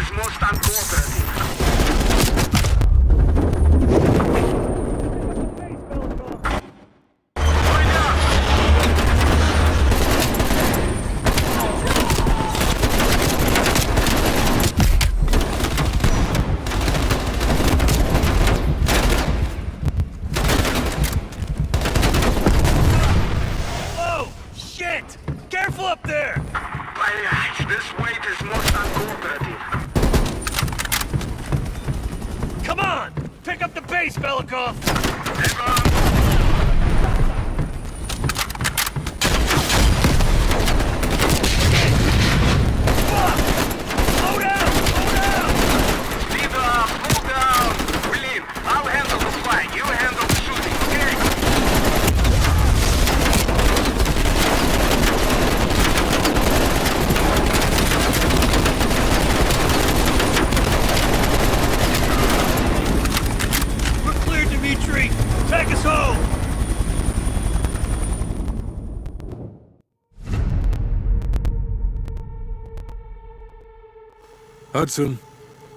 is most uncooperative. Hudson.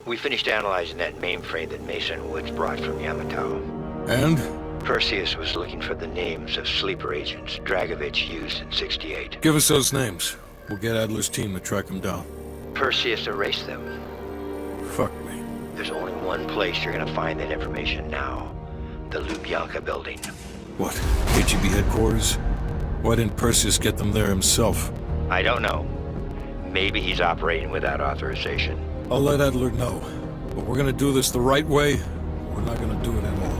We finished analyzing that mainframe that Mason Woods brought from Yamato. And? Perseus was looking for the names of sleeper agents Dragovich used in '68. Give us those names. We'll get Adler's team to track them down. Perseus erased them. Fuck me. There's only one place you're gonna find that information now. The Lubyanka building. What? KGB headquarters? Why didn't Perseus get them there himself? I don't know. Maybe he's operating without authorization. I'll let Adler know. But we're gonna do this the right way, or we're not gonna do it at all.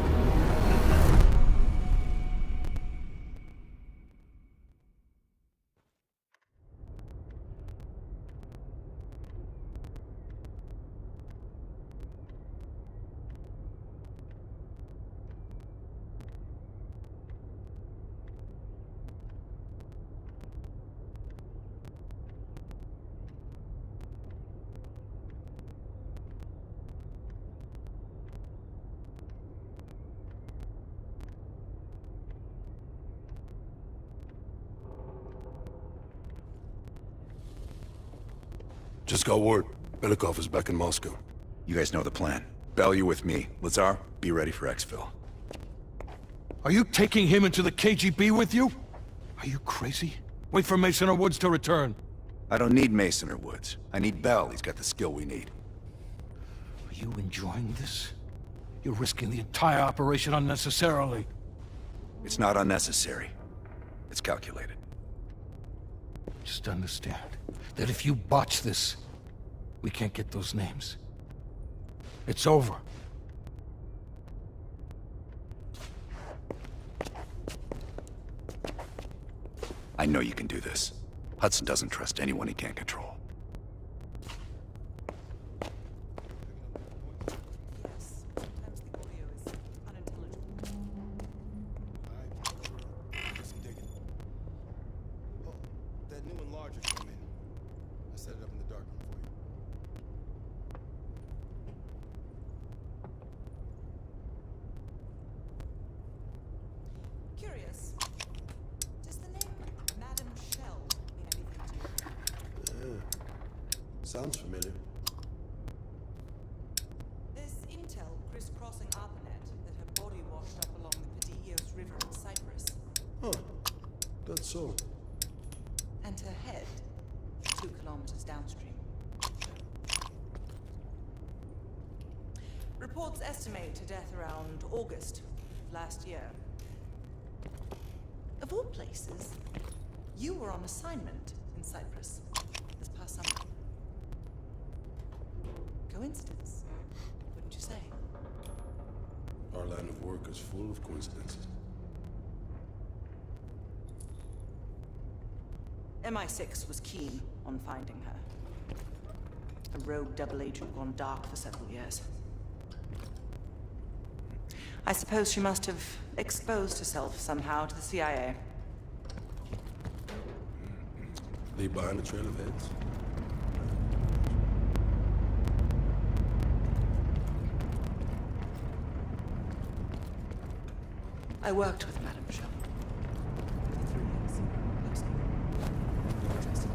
Just got word. Belikov is back in Moscow. You guys know the plan. Bell, you with me. Lazar, be ready for exfil. Are you taking him into the KGB with you? Are you crazy? Wait for Mason or Woods to return. I don't need Mason or Woods. I need Bell. He's got the skill we need. Are you enjoying this? You're risking the entire operation unnecessarily. It's not unnecessary. It's calculated. Just understand that if you botch this, we can't get those names. It's over. I know you can do this. Hudson doesn't trust anyone he can't control. Curious. Does the name Madam Shell mean anything to you? Sounds familiar. There's intel crisscrossing ARPANET that her body washed up along the Padillos River in Cyprus. Huh. That's so. And her head 2 kilometers downstream. Reports estimate her death around August of last year. Of all places, you were on assignment in Cyprus this past summer. Coincidence, wouldn't you say? Our line of work is full of coincidences. MI6 was keen on finding her. A rogue double agent gone dark for several years. I suppose she must have exposed herself somehow to the CIA. Leave behind a trail of heads. I worked with Madame Shaw for 3 years. Closely. Interesting.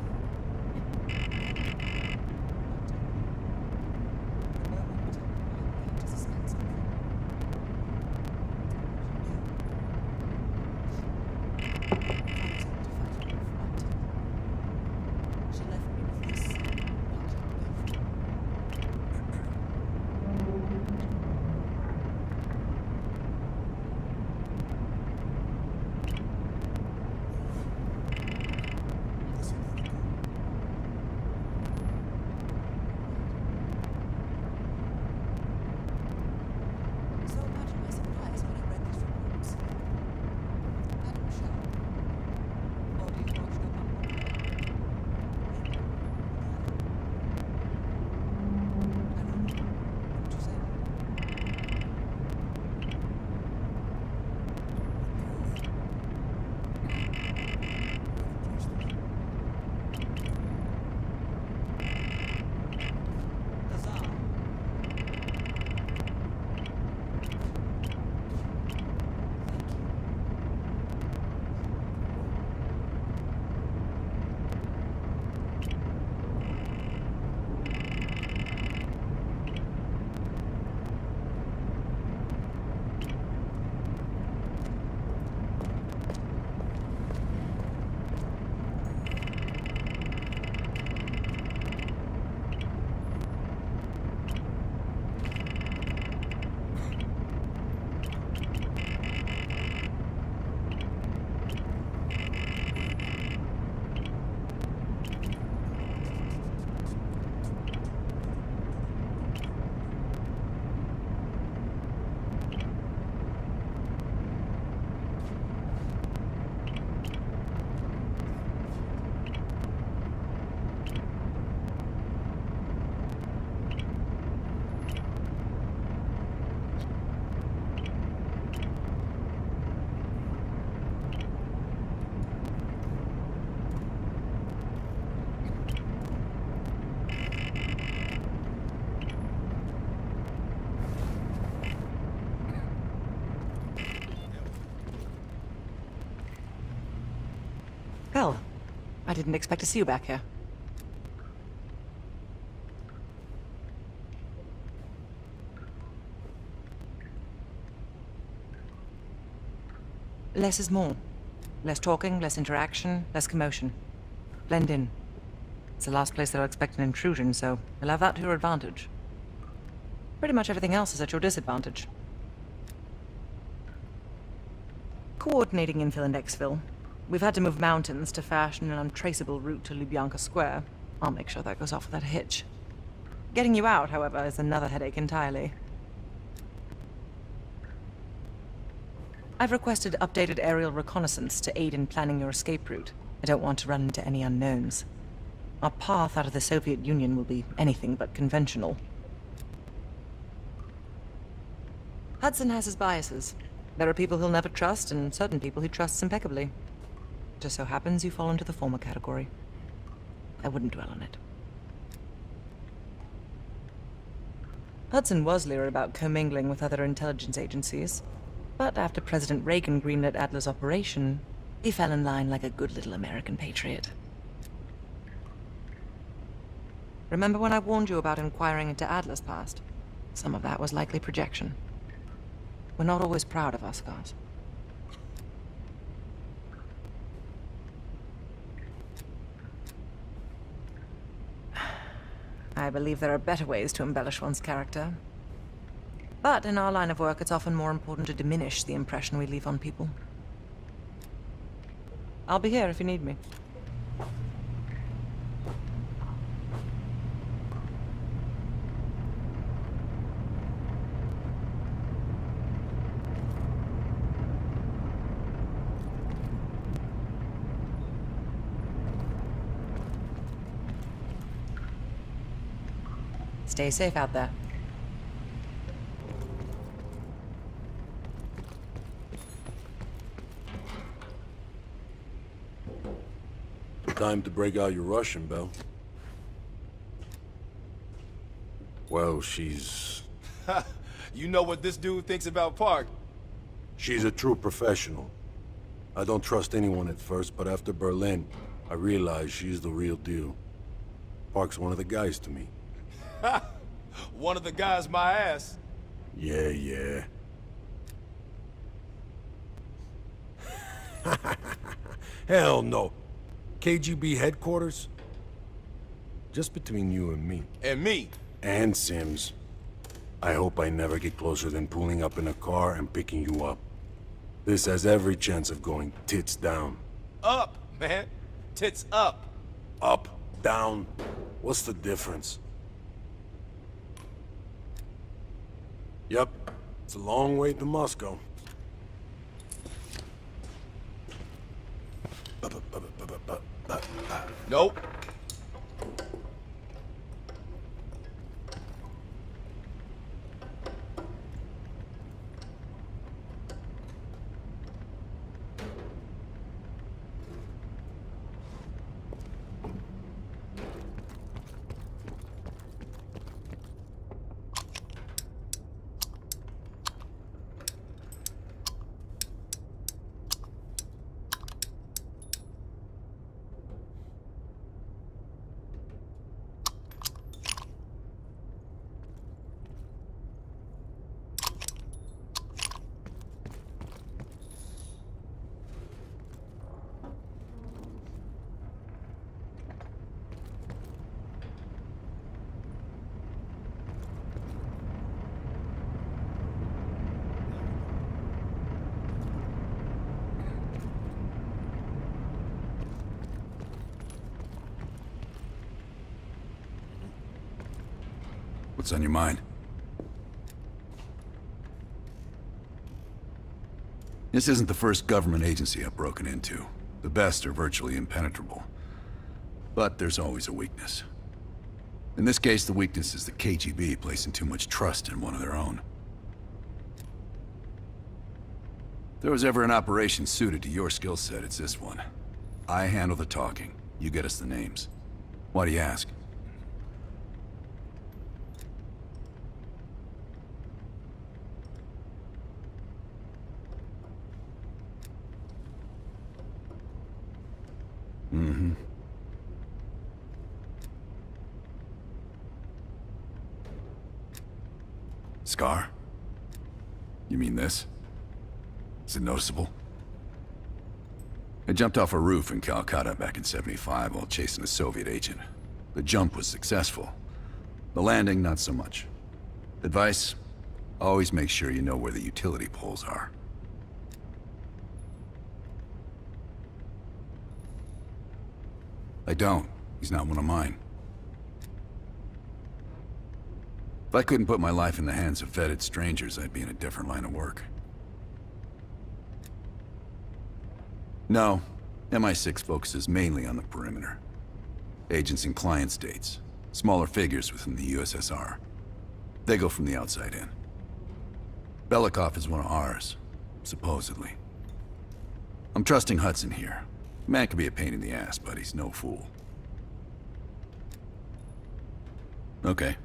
didn't expect to see you back here. Less is more. Less talking, less interaction, less commotion. Blend in. It's the last place they'll expect an intrusion, so you'll have that to your advantage. Pretty much everything else is at your disadvantage. Coordinating infill and exfil. We've had to move mountains to fashion an untraceable route to Lubyanka Square. I'll make sure that goes off without a hitch. Getting you out, however, is another headache entirely. I've requested updated aerial reconnaissance to aid in planning your escape route. I don't want to run into any unknowns. Our path out of the Soviet Union will be anything but conventional. Hudson has his biases. There are people he'll never trust, and certain people he trusts impeccably. Just so happens you fall into the former category. I wouldn't dwell on it. Hudson was leery about commingling with other intelligence agencies, but after President Reagan greenlit Adler's operation, he fell in line like a good little American patriot. Remember when I warned you about inquiring into Adler's past? Some of that was likely projection. We're not always proud of our scars. I believe there are better ways to embellish one's character. But in our line of work, it's often more important to diminish the impression we leave on people. I'll be here if you need me. Stay safe out there. Time to break out your Russian, Belle. Well, she's... You know what this dude thinks about Park? She's a true professional. I don't trust anyone at first, but after Berlin, I realized she's the real deal. Park's one of the guys to me. One of the guys my ass. Yeah. Hell no. KGB headquarters? Just between you and me. And me. And Sims. I hope I never get closer than pulling up in a car and picking you up. This has every chance of going tits down. Up, man. Tits up. Up, down. What's the difference? Yep. It's a long way to Moscow. Nope. What's on your mind? This isn't the first government agency I've broken into. The best are virtually impenetrable. But there's always a weakness. In this case, the weakness is the KGB placing too much trust in one of their own. If there was ever an operation suited to your skill set, it's this one. I handle the talking. You get us the names. Why do you ask? Scar? You mean this? Is it noticeable? I jumped off a roof in Calcutta back in '75 while chasing a Soviet agent. The jump was successful. The landing, not so much. Advice? Always make sure you know where the utility poles are. I don't. He's not one of mine. If I couldn't put my life in the hands of vetted strangers, I'd be in a different line of work. No, MI6 focuses mainly on the perimeter. Agents in client states, smaller figures within the USSR. They go from the outside in. Belikov is one of ours, supposedly. I'm trusting Hudson here. Man can be a pain in the ass, but he's no fool. Okay.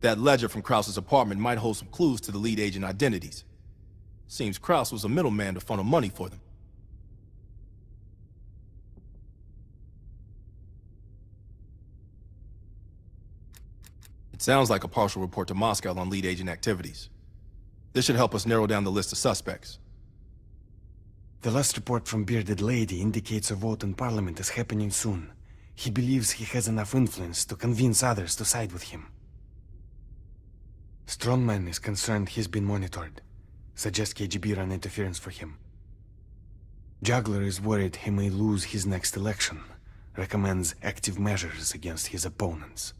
That ledger from Krause's apartment might hold some clues to the lead agent identities. Seems Krause was a middleman to funnel money for them. It sounds like a partial report to Moscow on lead agent activities. This should help us narrow down the list of suspects. The last report from Bearded Lady indicates a vote in Parliament is happening soon. He believes he has enough influence to convince others to side with him. Strongman is concerned he's been monitored. Suggests KGB run interference for him. Juggler is worried he may lose his next election. Recommends active measures against his opponents.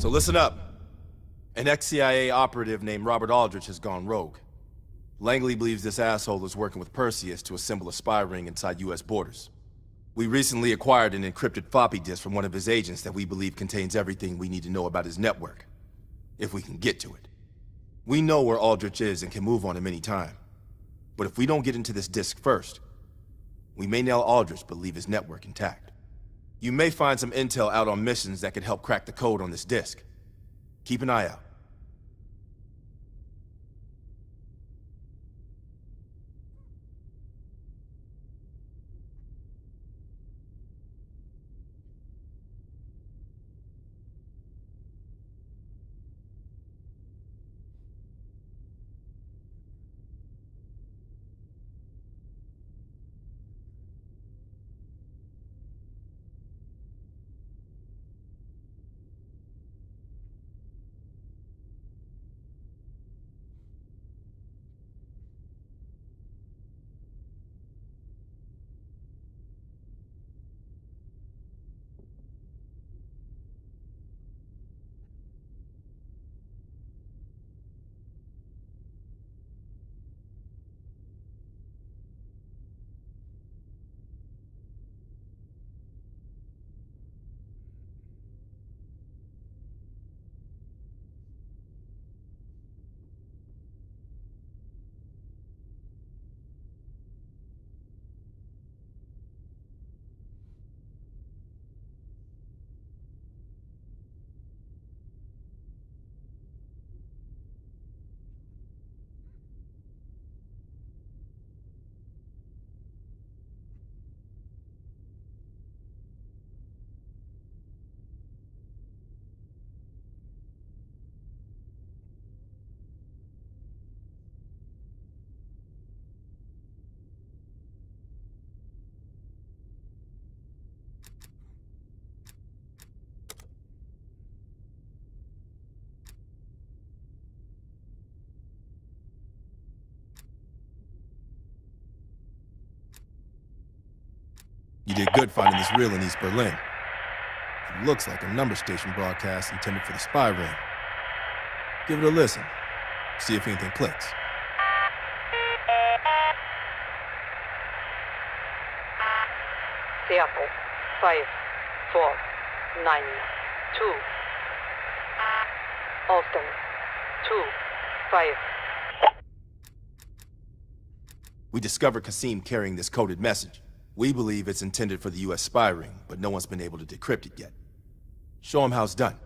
So listen up. An ex-CIA operative named Robert Aldrich has gone rogue. Langley believes this asshole is working with Perseus to assemble a spy ring inside US borders. We recently acquired an encrypted floppy disk from one of his agents that we believe contains everything we need to know about his network. If we can get to it. We know where Aldrich is and can move on him any time. But if we don't get into this disk first, we may nail Aldrich but leave his network intact. You may find some intel out on missions that could help crack the code on this disk. Keep an eye out. You did good finding this reel in East Berlin. It looks like a number station broadcast intended for the spy ring. Give it a listen. See if anything clicks. Seattle, 5, 4, 9, 2. Austin, 2, 5. We discovered Qasim carrying this coded message. We believe it's intended for the US spy ring, but no one's been able to decrypt it yet. Show him how it's done.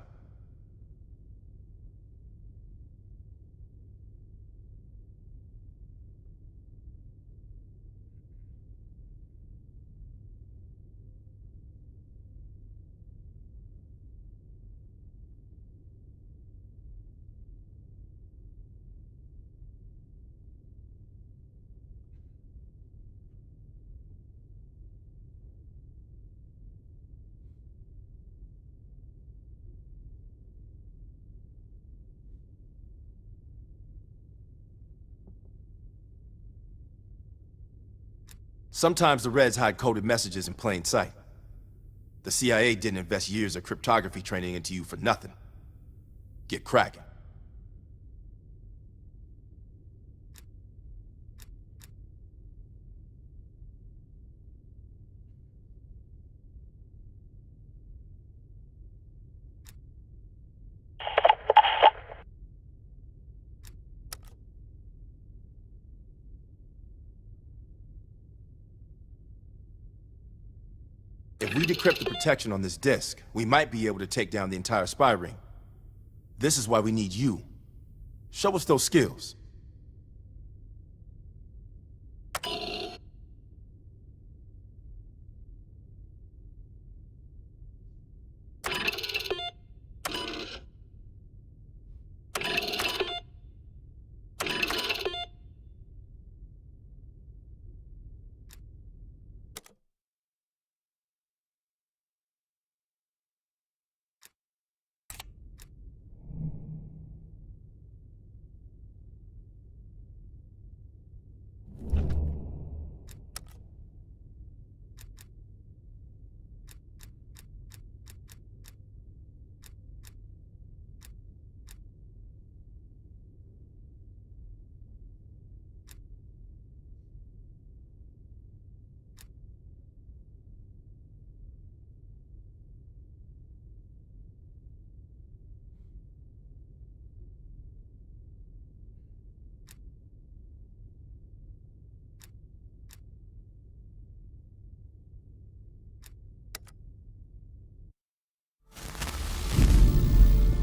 Sometimes the Reds hide coded messages in plain sight. The CIA didn't invest years of cryptography training into you for nothing. Get cracking. If we decrypt the protection on this disk, we might be able to take down the entire spy ring. This is why we need you. Show us those skills.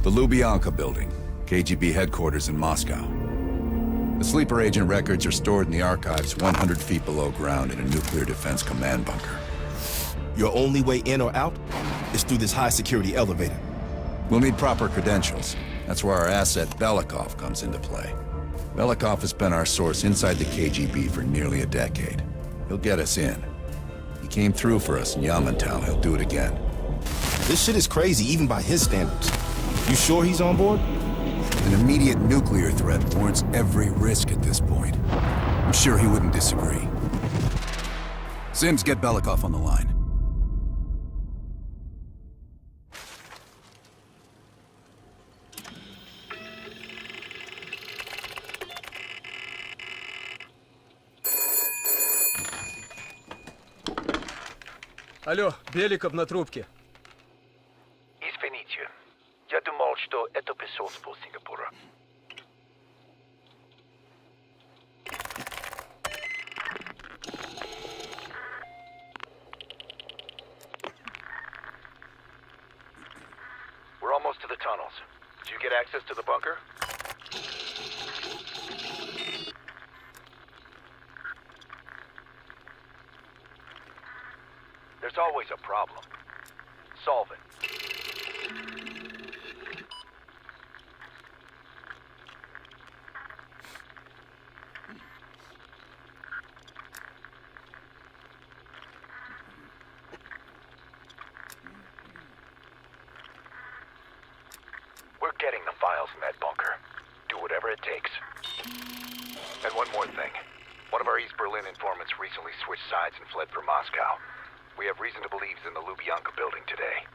The Lubyanka building, KGB headquarters in Moscow. The sleeper agent records are stored in the archives 100 feet below ground in a nuclear defense command bunker. Your only way in or out is through this high-security elevator. We'll need proper credentials. That's where our asset Belikov comes into play. Belikov has been our source inside the KGB for nearly a decade. He'll get us in. He came through for us in Yamantau. He'll do it again. This shit is crazy, even by his standards. You sure he's on board? An immediate nuclear threat warrants every risk at this point. I'm sure he wouldn't disagree. Sims, get Belikov on the line. Алло, Беликов на трубке. Извините, я думал, что это посольство Сингапура. We're almost to the tunnels. Did you get access to the bunker? There's always a problem. Solve it. We're getting the files in that bunker. Do whatever it takes. And one more thing. One of our East Berlin informants recently switched sides and fled for Moscow. We have reason to believe he's in the Lubyanka building today.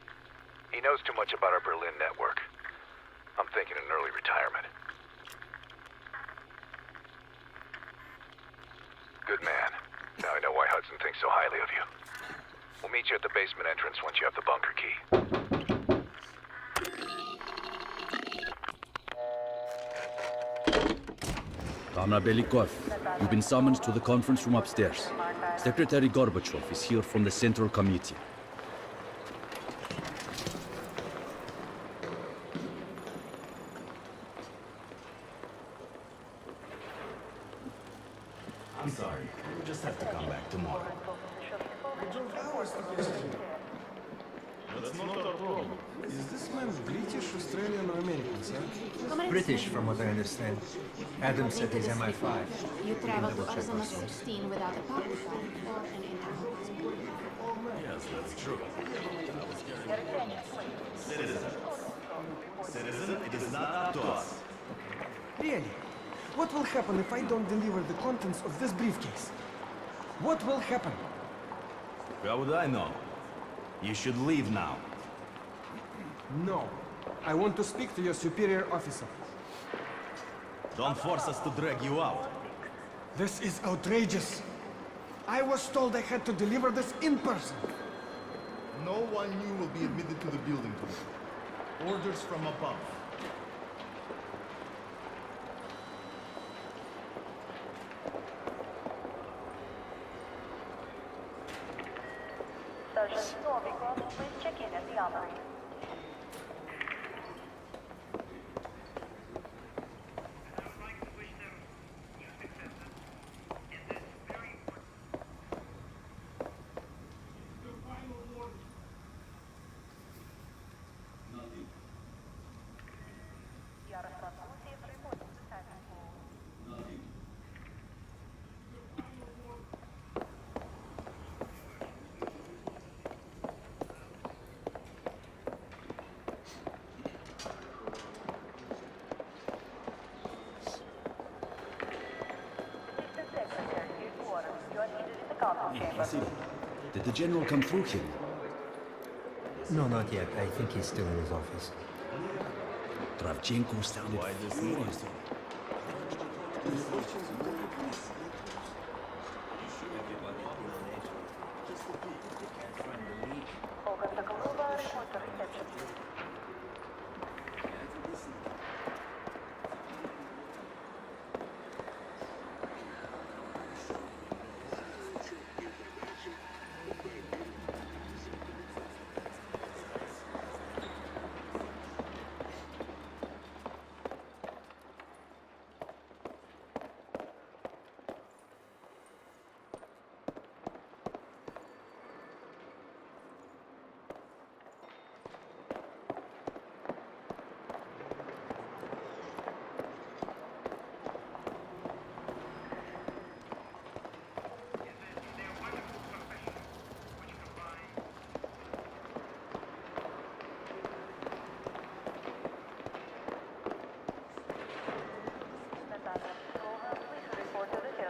He knows too much about our Berlin network. I'm thinking an early retirement. Good man. Now I know why Hudson thinks so highly of you. We'll meet you at the basement entrance once you have the bunker key. Comrade Belikov, you've been summoned to the conference room upstairs. Secretary Gorbachev is here from the Central Committee. I'm sorry. We'll just have to come back tomorrow. That's not our problem. Is this man British, Australian, or American, sir? British, from what I understand. Adam said he's MI5. You travel to Arizona 16 without a passport or an internal passport. Yes, that's true. Citizen, it is not up to us. Really? What will happen if I don't deliver the contents of this briefcase? What will happen? How would I know? You should leave now. No. I want to speak to your superior officer. Don't force us to drag you out. This is outrageous. I was told I had to deliver this in person. No one new will be admitted to the building today. Orders from above. Sergeant Novikov, please check in at the armory. Did the general come through here? No, not yet. I think he's still in his office. Kravchenko sounded furious.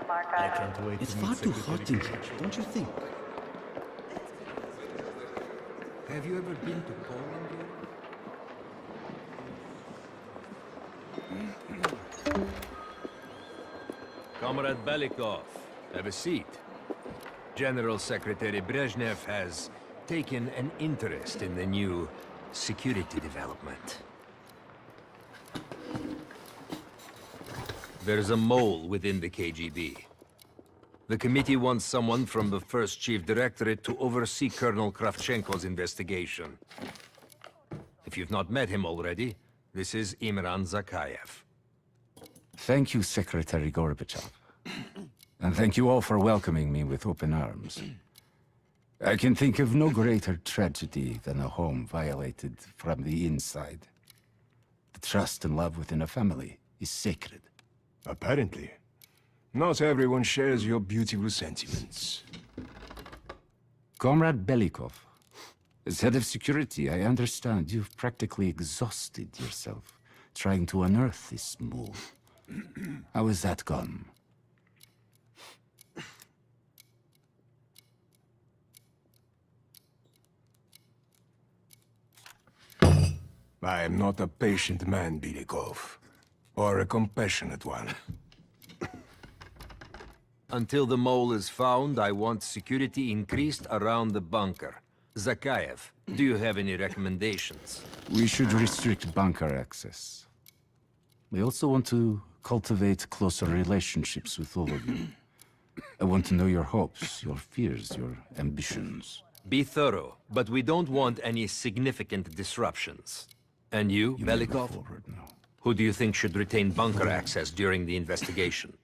I can't wait. It's far too hot in here, don't you think? Have you ever been to Poland yet? Comrade Belikov, have a seat. General Secretary Brezhnev has taken an interest in the new security development. There's a mole within the KGB. The committee wants someone from the first Chief Directorate to oversee Colonel Kravchenko's investigation. If you've not met him already, this is Imran Zakayev. Thank you, Secretary Gorbachev. And thank you all for welcoming me with open arms. I can think of no greater tragedy than a home violated from the inside. The trust and love within a family is sacred. Apparently. Not everyone shares your beautiful sentiments. Comrade Belikov, as head of security, I understand you've practically exhausted yourself trying to unearth this mole. How has that gone? Gone. 「I am not a patient man, Belikov. Or a compassionate one. Until the mole is found, I want security increased around the bunker. Zakayev, do you have any recommendations? We should restrict bunker access. We also want to cultivate closer relationships with all of you. I want to know your hopes, your fears, your ambitions. Be thorough, but we don't want any significant disruptions. And you, Belikov? Who do you think should retain bunker access during the investigation?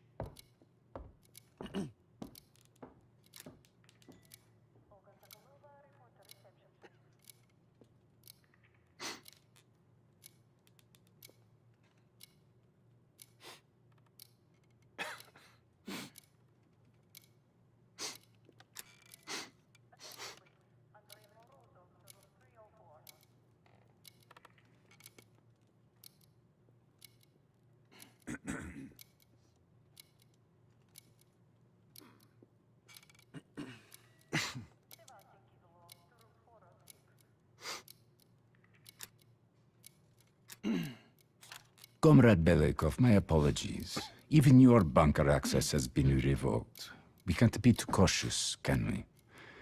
Comrade Belikov, my apologies. Even your bunker access has been revoked. We can't be too cautious, can we?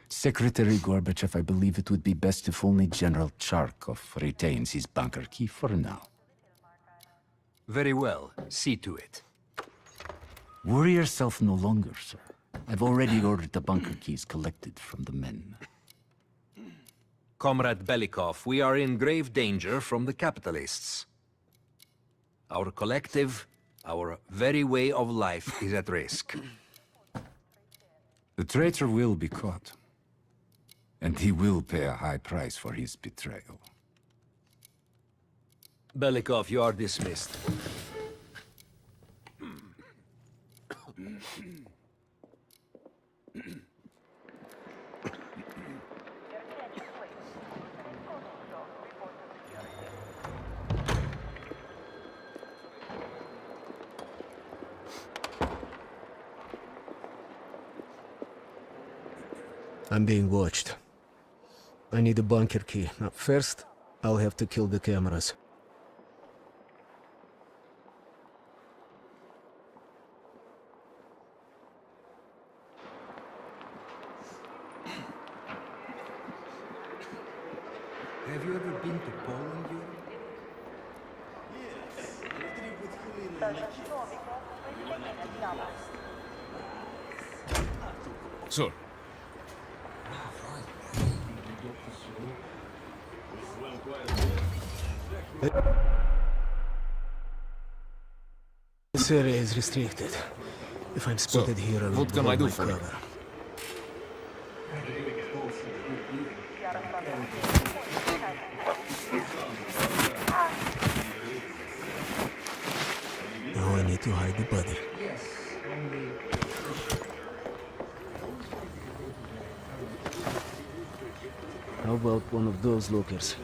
Secretary Gorbachev, I believe it would be best if only General Charkov retains his bunker key for now. Very well. See to it. Worry yourself no longer, sir. I've already ordered the bunker keys collected from the men. Comrade Belikov, we are in grave danger from the capitalists. Our collective, our very way of life is at risk. The traitor will be caught. And he will pay a high price for his betrayal. Belikov, you are dismissed. I'm being watched. I need a bunker key. Now, first, I'll have to kill the cameras. Have you ever been to Poland, Yuri? Yes, a trip with Helena and Nikki. We went up to the coast. Sir. This area is restricted. If I'm spotted here, I will what can I do my for you? cover. Now I need to hide the body. How about one of those lockers?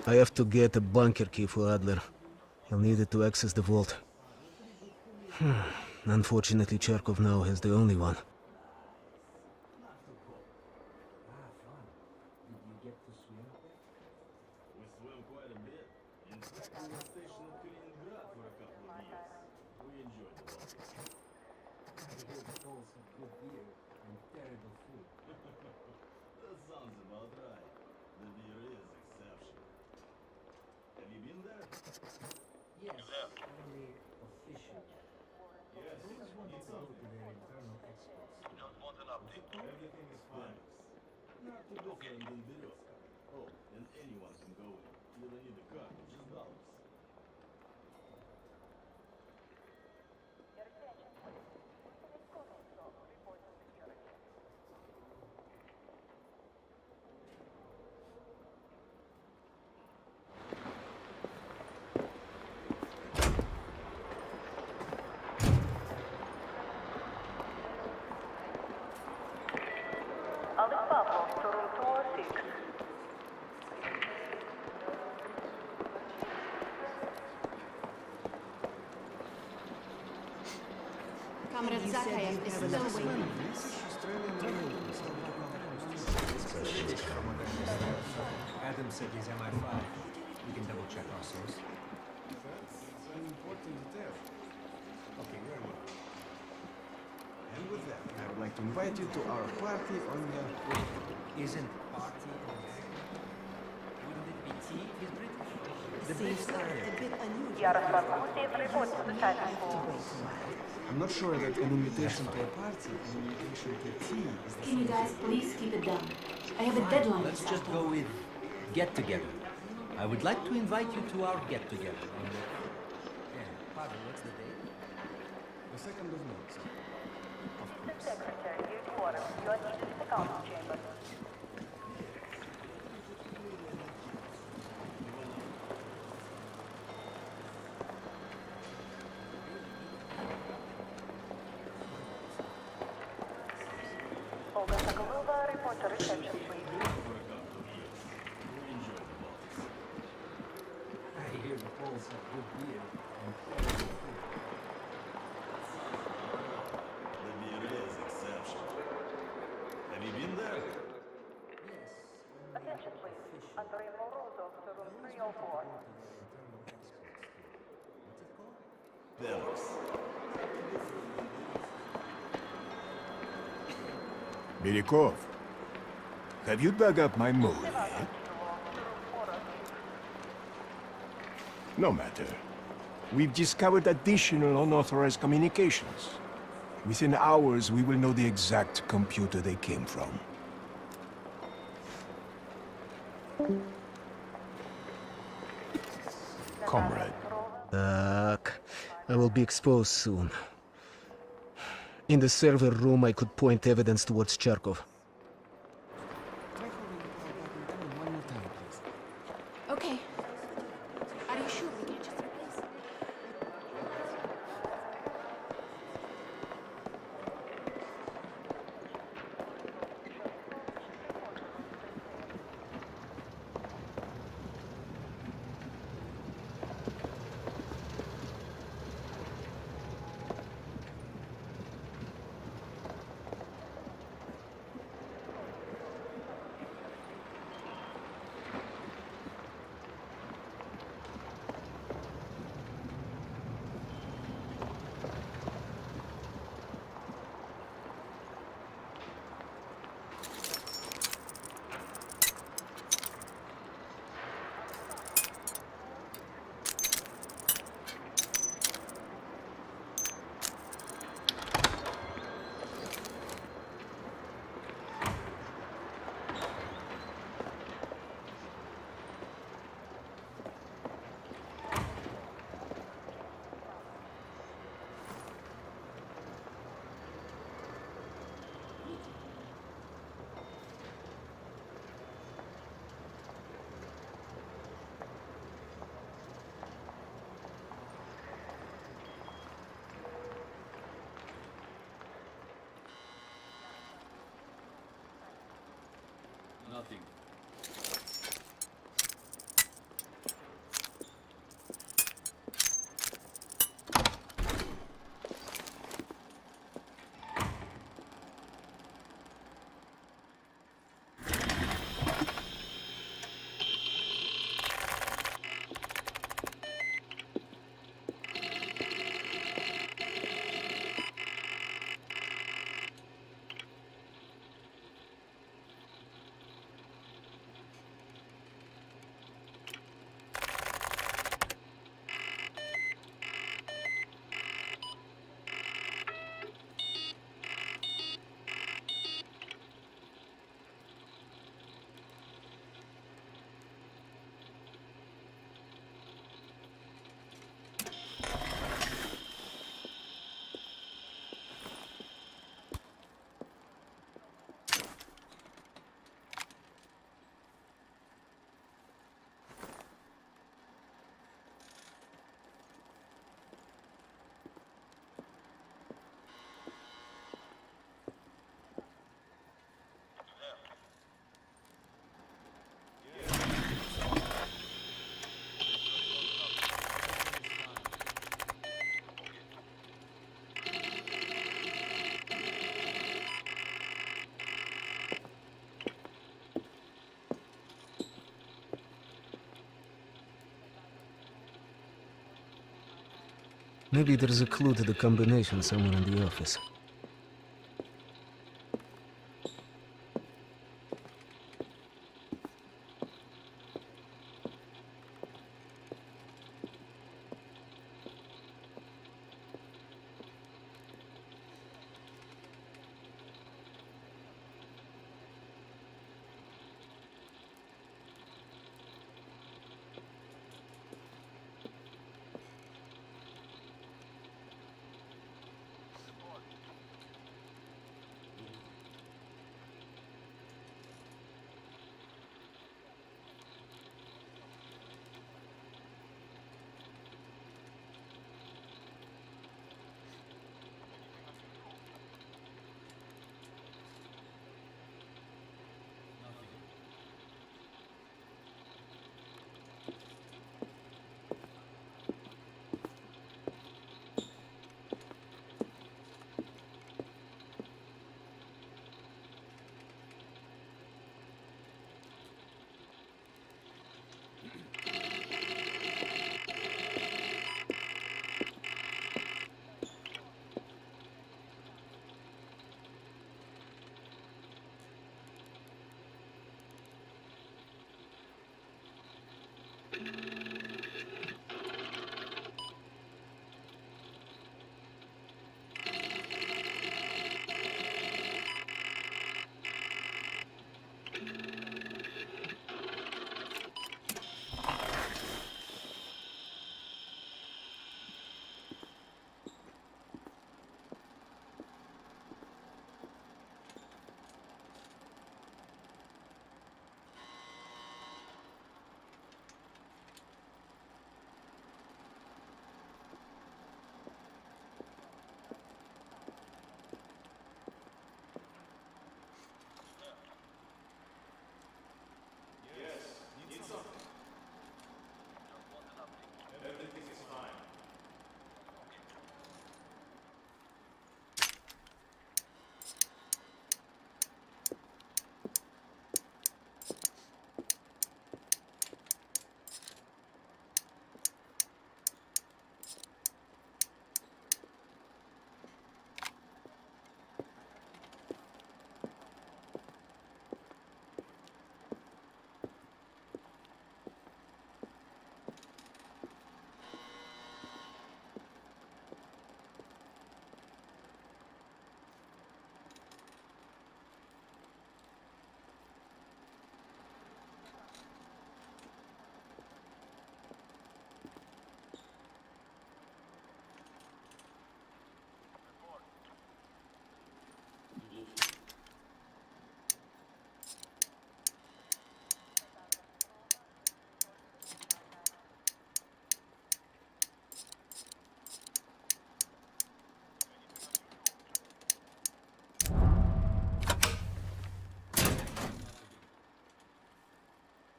I have to get a bunker key for Adler. He'll need it to access the vault. Unfortunately, Charkov now has the only one. That sounds about right. The beer is exceptional. Have you been there? Yes, only official. Those want to go to their internal exports. Don't want an update. Everything is fine. Not too different than Berezka. Oh, and anyone can go in. You don't need a card, just dollars. Your attention, please. Ultimate cooking stock report to security. Alex Pavlov to room 206. Comrade Zakayev is still waiting. Adam said he's MI5. We can double check our source. That's an important detail. Okay, very well. And with that, I would like to invite you to our party on the... Isn't party Wouldn't it be tea if he's British? The Seems a bit unusual. Yaroslav Kusev reports to the traffic pool. I'm not sure that an invitation to a party and an invitation to tea is the Can you same guys thing. please keep it down? I have a deadline. Let's just go with get together. I would like to invite you to our get together. Pardon, what's the date? The 2nd of May, sir. Assistant Secretary, your quarters. You are needed in the council chamber. Olga Sokolova, report to reception, please. I hear the Poles have good beer and The beer is exceptional. Have you been there? Attention, please. Andrei Morozov to room 304. Felix. Belikov, have you dug up my mole yet? No matter. We've discovered additional unauthorized communications. Within hours, we will know the exact computer they came from. Comrade. I will be exposed soon. In the server room, I could point evidence towards Charkov. Try holding the power button down one more time, please. Okay. Are you sure we can just replace it? Nothing. Maybe there's a clue to the combination somewhere in the office.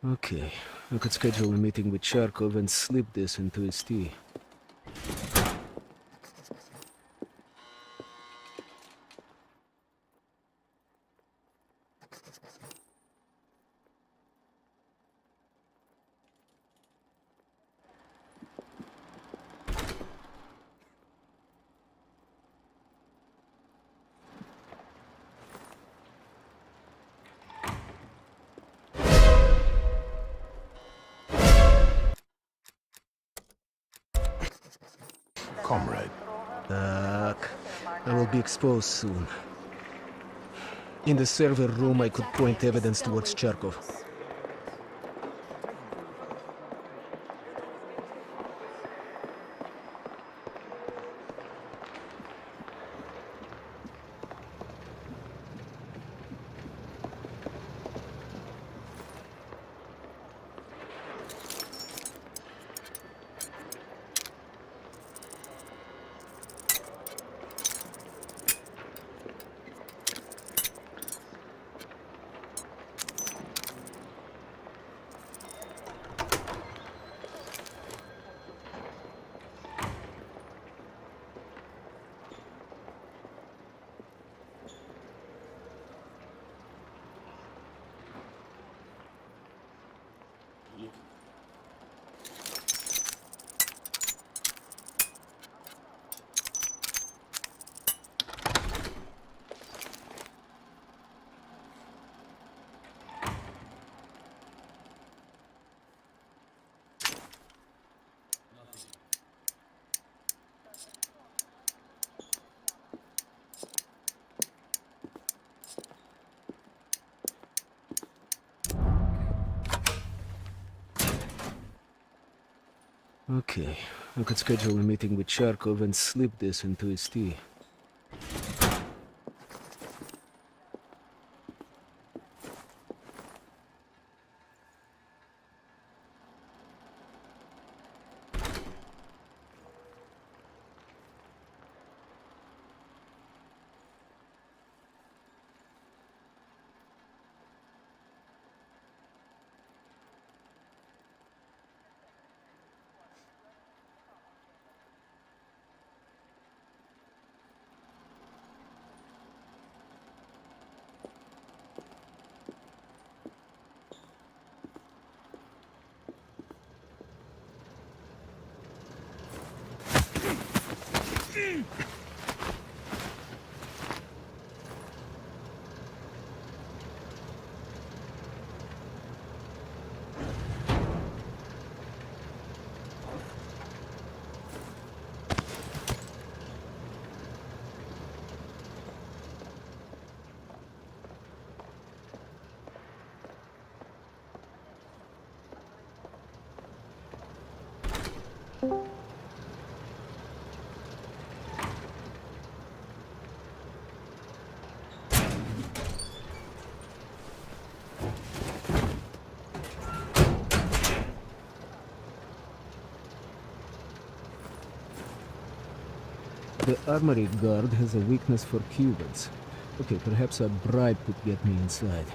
Okay, I could schedule a meeting with Charkov and slip this into his tea. Comrade. Fuck. I will be exposed soon. In the server room, I could point evidence towards Charkov. Okay, I could schedule a meeting with Charkov and slip this into his tea. The armory guard has a weakness for Cubans. Okay, perhaps a bribe could get me inside.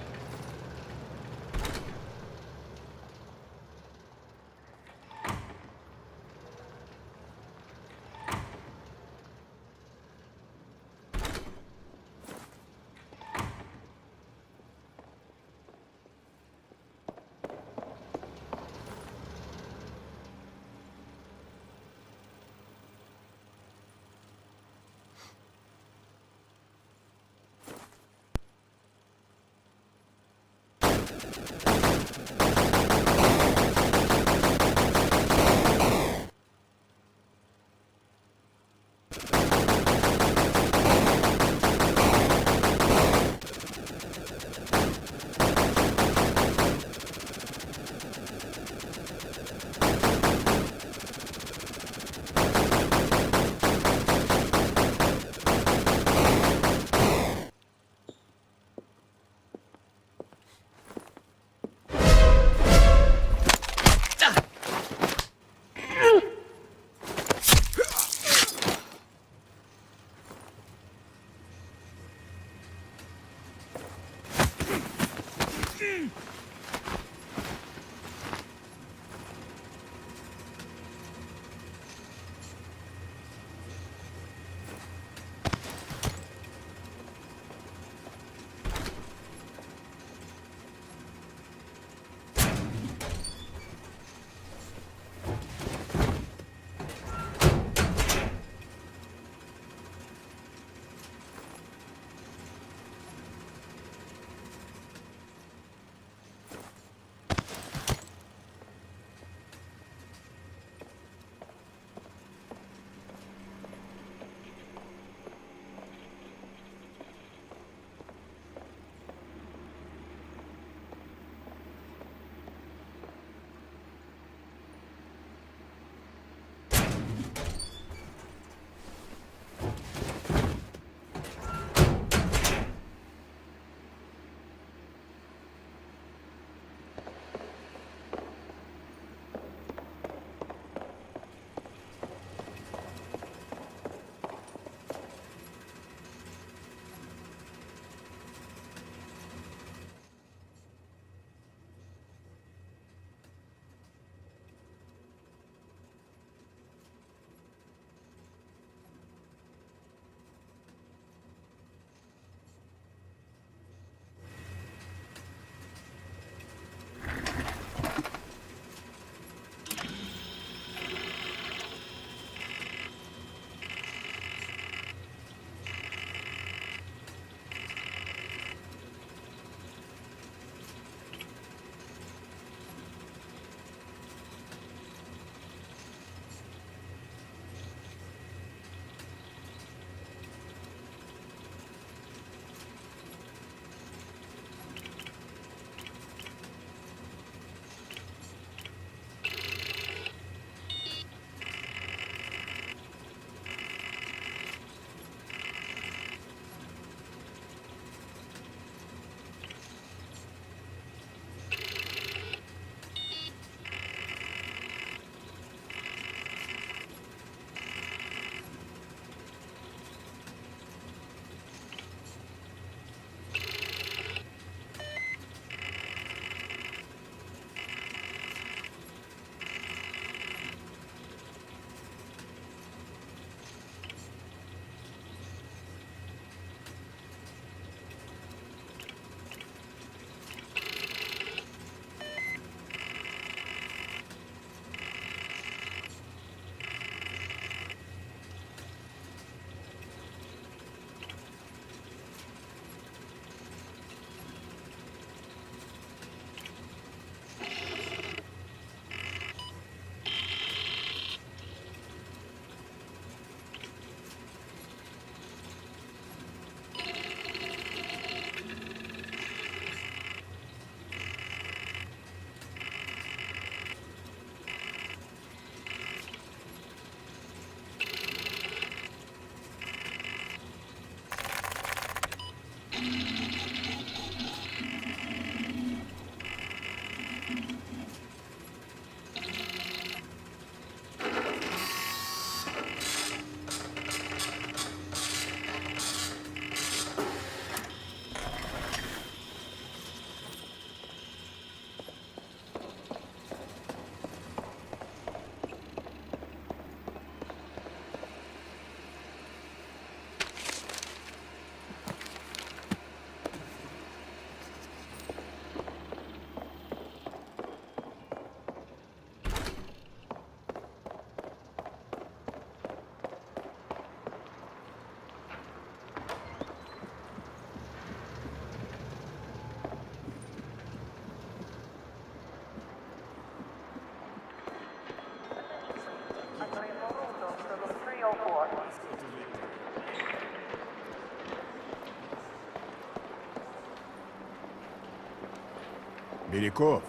Belikov,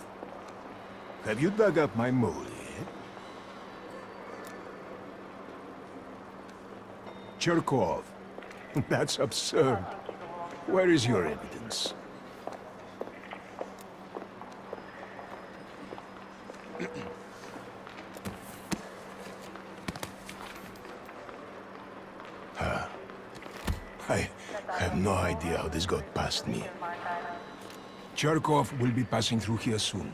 have you dug up my mole yet? Cherkov, that's absurd. Where is your evidence? I have no idea how this got past me. Cherkov will be passing through here soon.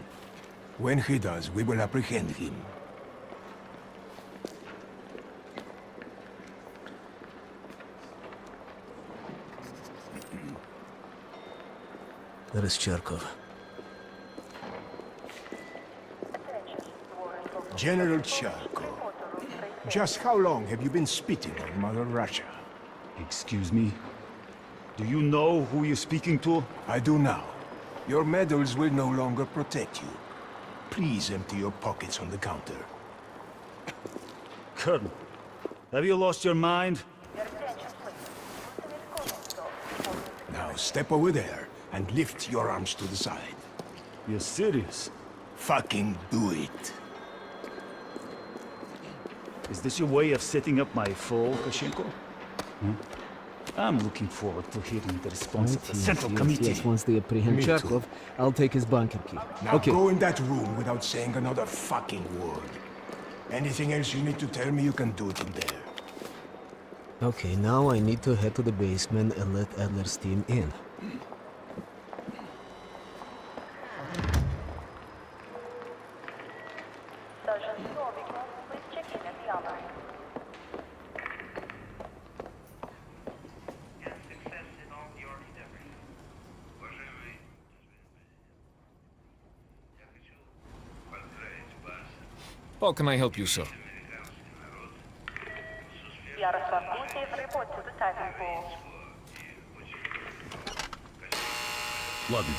When he does, we will apprehend him. There is Cherkov. General Cherkov, just how long have you been spitting on Mother Russia? Excuse me? Do you know who you're speaking to? I do now. Your medals will no longer protect you. Please empty your pockets on the counter. Colonel, have you lost your mind? Now step over there and lift your arms to the side. You're serious? Fucking do it. Is this your way of setting up my foe, Kashenko? I'm looking forward to hearing the response of the Central Committee. Yes, once they apprehend Me Cherkov, too. I'll take his bunker key. Now Okay. go in that room without saying another fucking word. Anything else you need to tell me, you can do it in there. Okay, now I need to head to the basement and let Adler's team in. Sergeant Novikov, please check in at the armory. How can I help you, sir? Yaroslav Gusev, report to the Titanfall. Ладно.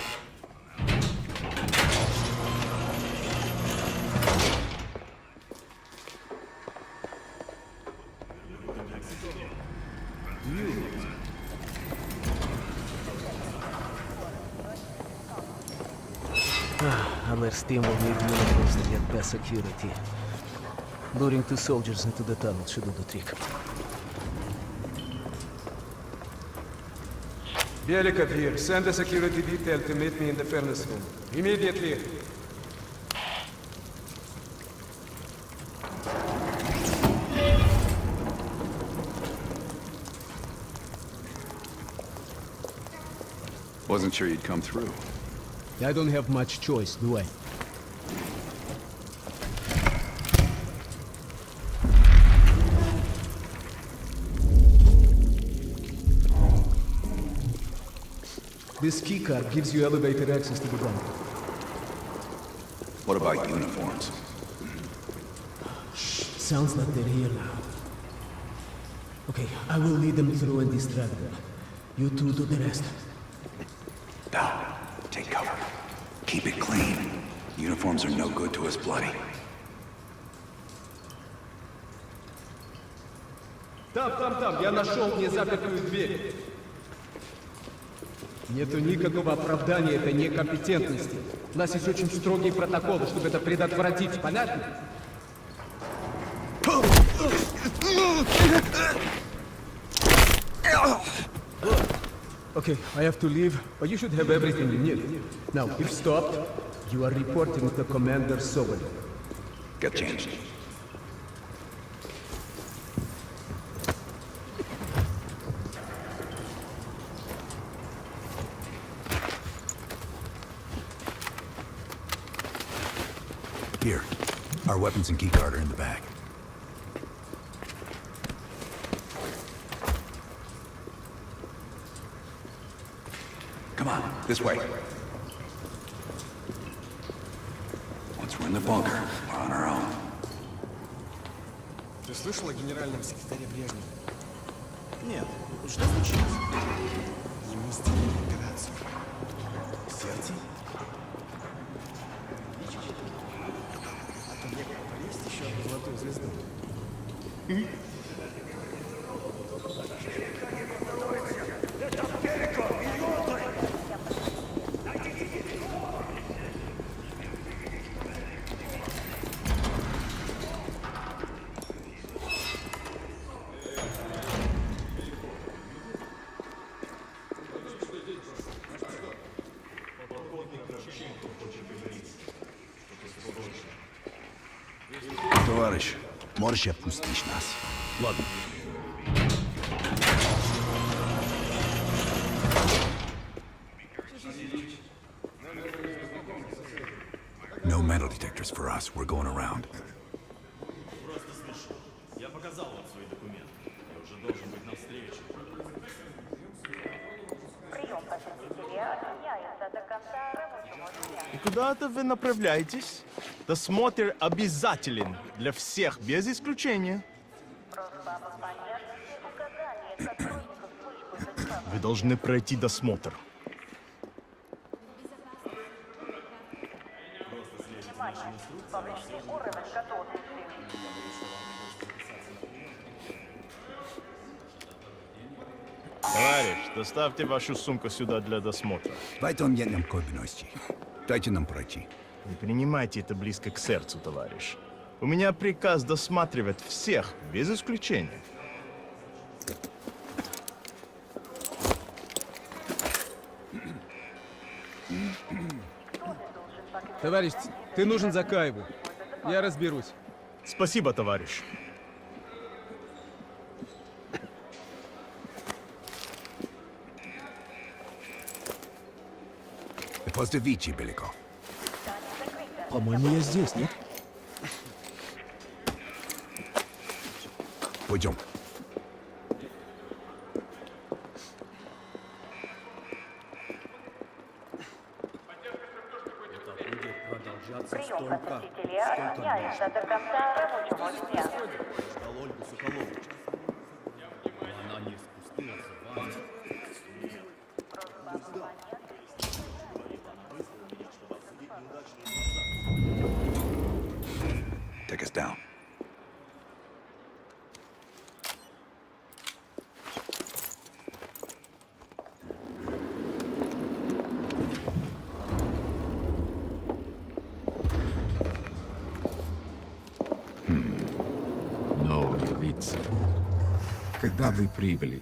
Adler's team will need uniforms to get best security. Luring 2 soldiers into the tunnel should do the trick. Belikov here. Send a security detail to meet me in the furnace room. Immediately. Wasn't sure you'd come through. I don't have much choice, do I? This keycard gives you elevated access to the bunker. What about uniforms? Sounds like they're here now. Okay, I will lead them through and distract them. You two do the rest. Now, take cover. Keep it clean. Uniforms are no good to us bloody. Там, я нашел незапертую дверь. Нету никакого оправдания этой некомпетентности. У нас есть очень строгие протоколы, чтобы это предотвратить, понятно? Okay, I have to leave, but you should have everything you need. Now, if stopped, you are reporting to Commander Sobolev. Get changed. Here, our weapons and keycard are in the bag. Come on, this way. Once we're in the bunker, we're on our own. Ты слышал о генеральном секретаре Брежневе? Нет. Что случилось? Ему сделали операцию. Сердце? А то некому повесить еще одну золотую звезду. Товарищ, можешь отпустить нас? Ладно. No metal detectors for us. We're going around. Просто смешно. Я показал вам свои документы. Я уже должен быть на встрече. Прием посетителей отменяется до конца рабочего дня. И куда-то вы направляетесь? Досмотр обязателен для всех, без исключения. Просьба об понятности указания сотрудников службы безопасности. Вы должны пройти досмотр. Внимание! Повышенный уровень готовности. Товарищ, доставьте вашу сумку сюда для досмотра. В этом нет необходимости. Дайте нам пройти. Не принимайте это близко к сердцу, товарищ. У меня приказ досматривать всех, без исключения. Товарищ, ты нужен Закаеву. Я разберусь. Спасибо, товарищ. Поздравите, Беляков. По-моему, я здесь, нет? Пойдем. Прием посетителей отменяется до конца рабочего дня. Ждал Ольгу Соколову. Она не спустилась в ванну. Take us down. Новый лица. Когда вы прибыли?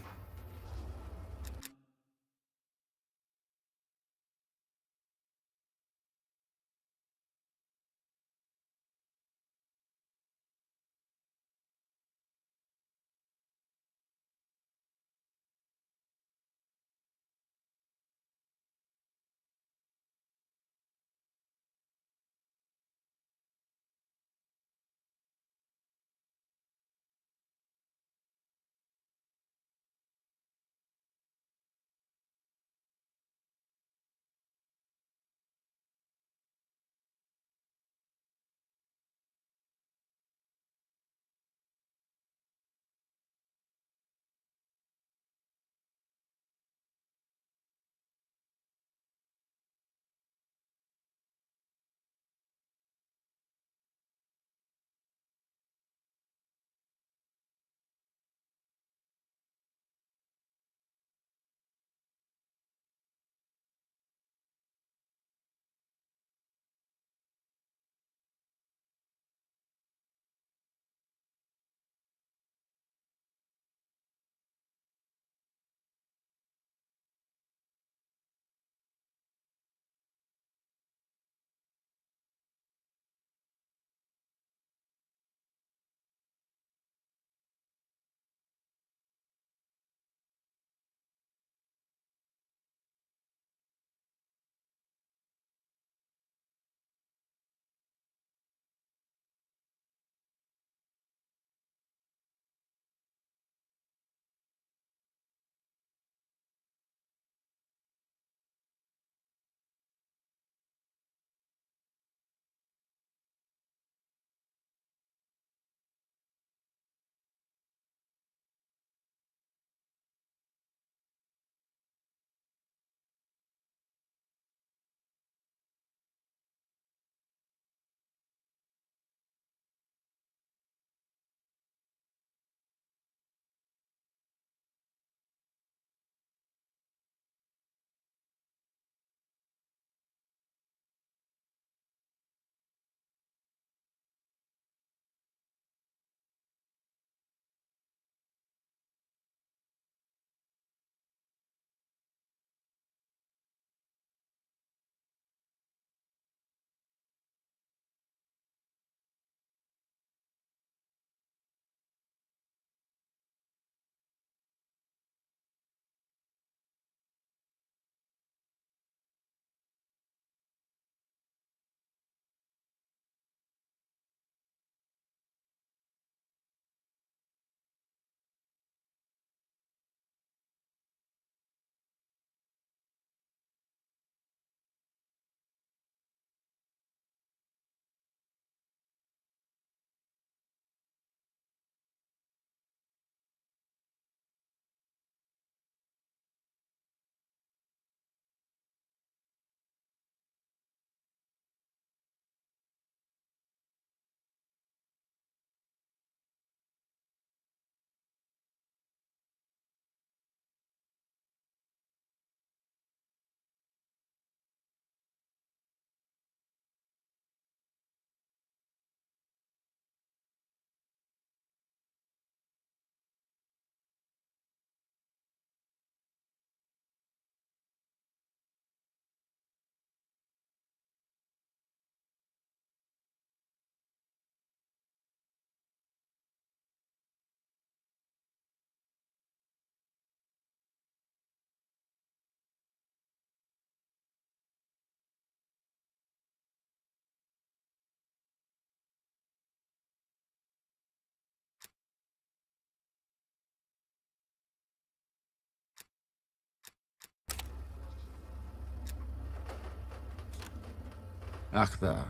Ах да,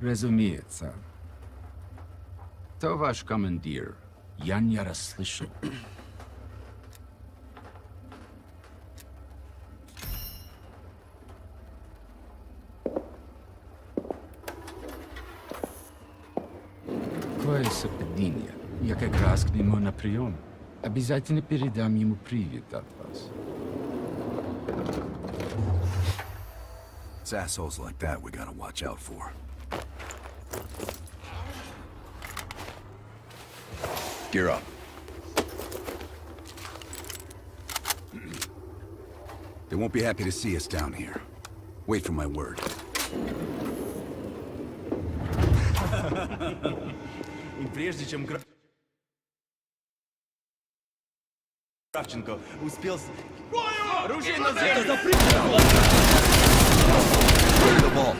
разумеется. То ваш командир. Я не расслышал. Какое совпадение. Я как раз к нему на прием. Обязательно передам ему привет от вас. It's assholes like that we gotta watch out for. Gear up. They won't be happy to see us down here. Wait for my word. И прежде чем Кравченко успел... Оружие на землю! The vault.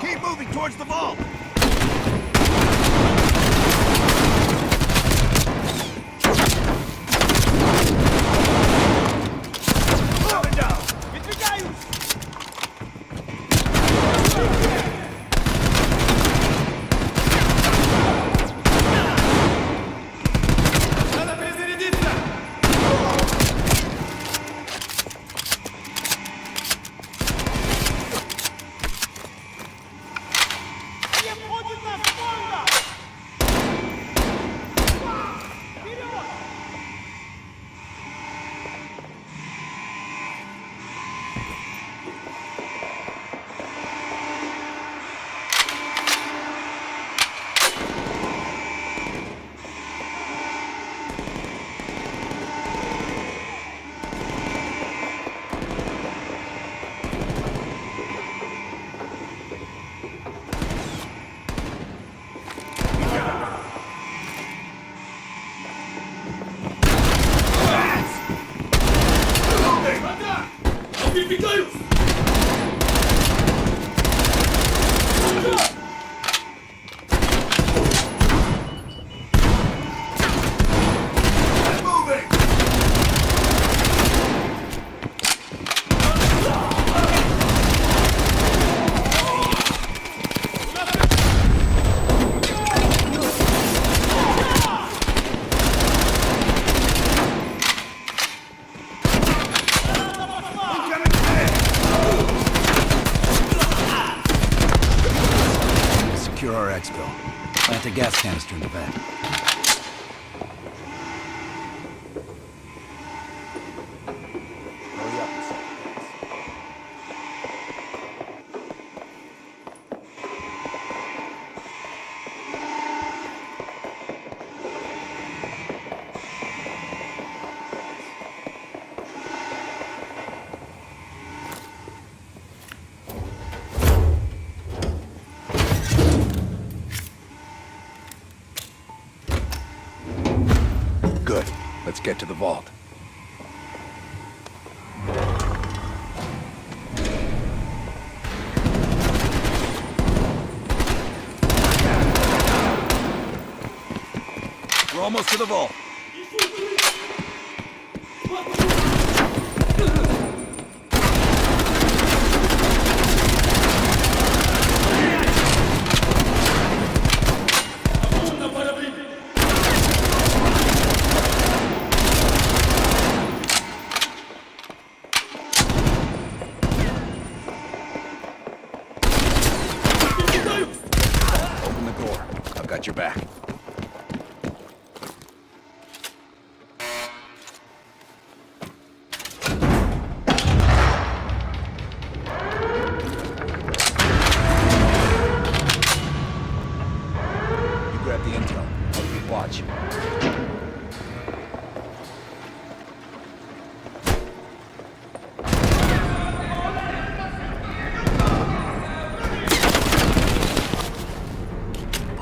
Keep moving towards the vault! Secure our exfil. Plant a gas canister in the vent. Good. Let's get to the vault. We're almost to the vault. Open the door. I've got your back. You grab the intel. I'll keep watch.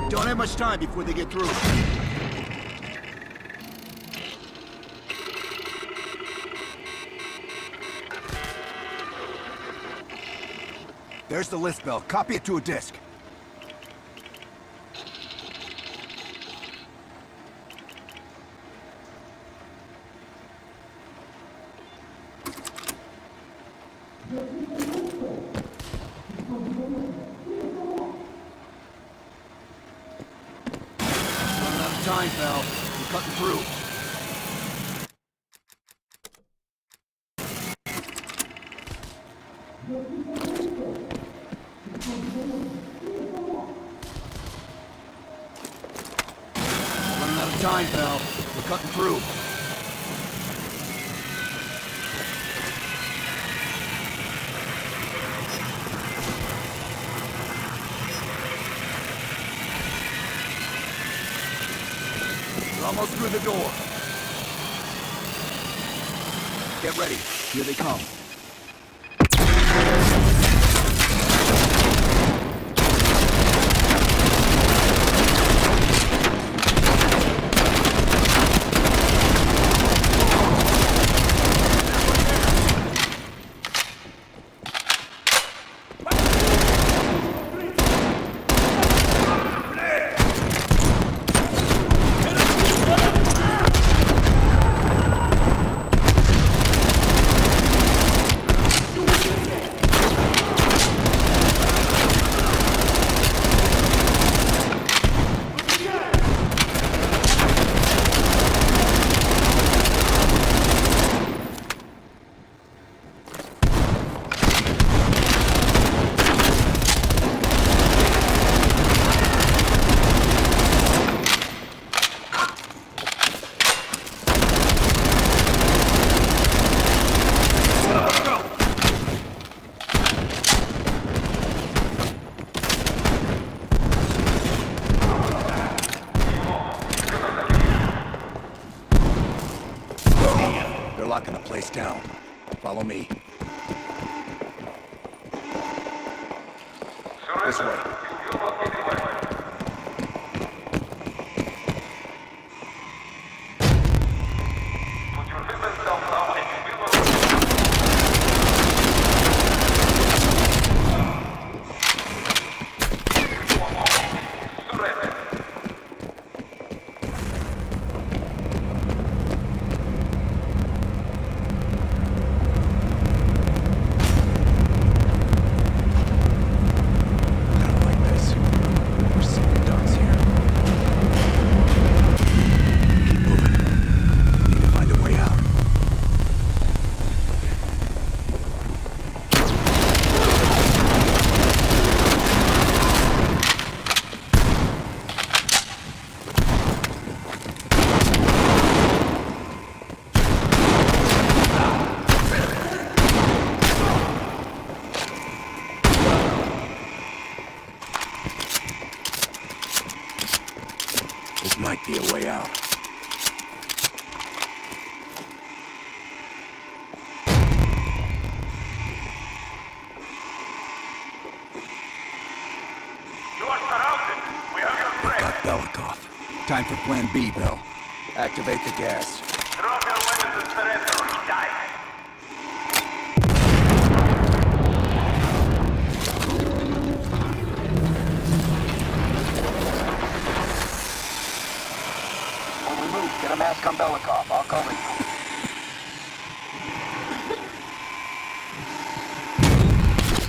Don't have much time before they get through. There's the list, Bell. Copy it to a disk. Running out of time, Bell. We're cutting through. Running out of time, Bell. We're cutting through. We're almost through the door. Get ready. Here they come. They're locking the place down. Follow me. This way. This might be a way out. You are surrounded. We have your friend. Got Belikov. Time for Plan B, Bell. Activate the gas. Drop your weapons and surrender or you die. When we move, get a mask on Belikov. I'll cover you.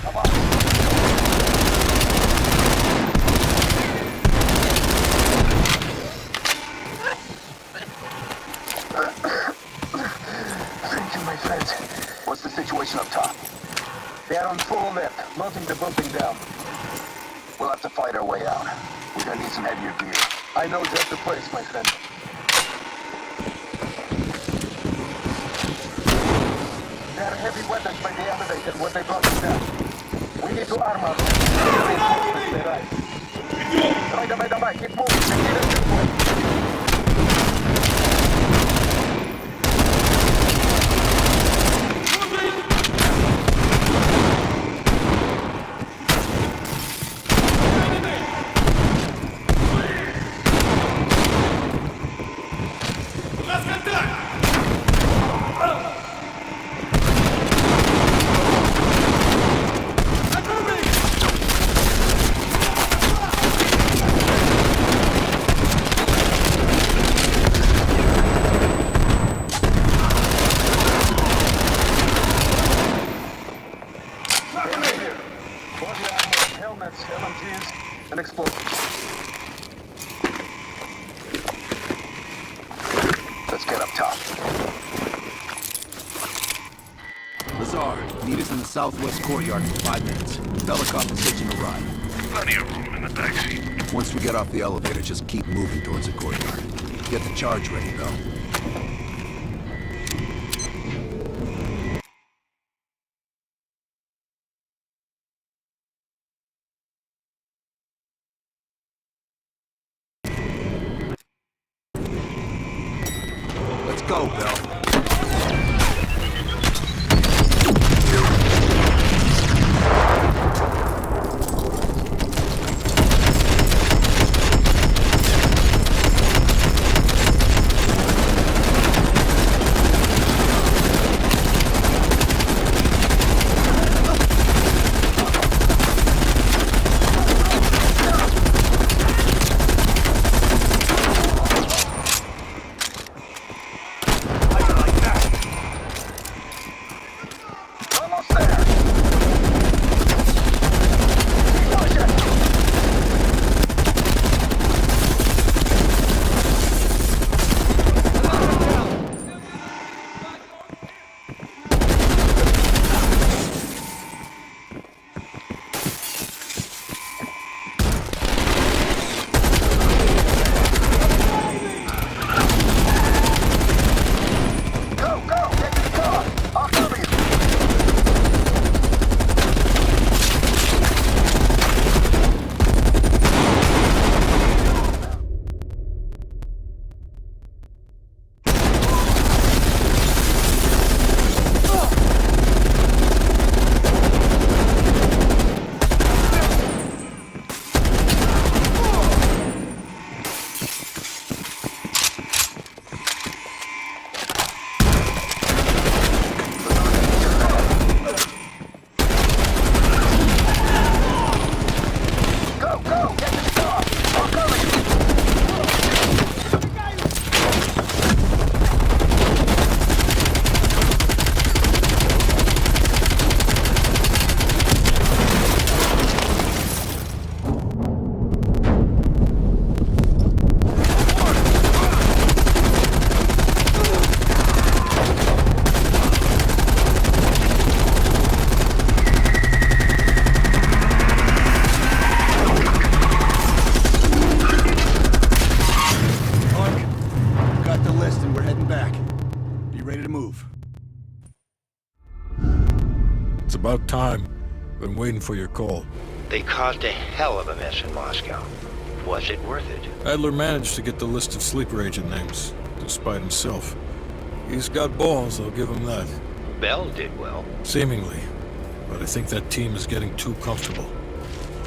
Come on. Thank you, my friends. What's the situation up top? They are on full left, mounting the building down. We'll have to fight our way out. We're gonna need some heavier gear. I know just the place, my friend. There are heavy weapons by the elevator where they brought us down. We need to arm up. Давай, keep moving. Keep it this way. Attention! Engineer, body armor, helmets, LMGs, and explosives. Let's get up top. Lazar, meet us in the southwest courtyard in 5 minutes. Helicopter station arrive. Plenty of room in the taxi. Once we get off the elevator, just keep moving towards the courtyard. Get the charge ready, though. Let's go, Bell. About time. Been waiting for your call. They caused a hell of a mess in Moscow. Was it worth it? Adler managed to get the list of sleeper agent names, despite himself. He's got balls, I'll give him that. Bell did well. Seemingly. But I think that team is getting too comfortable.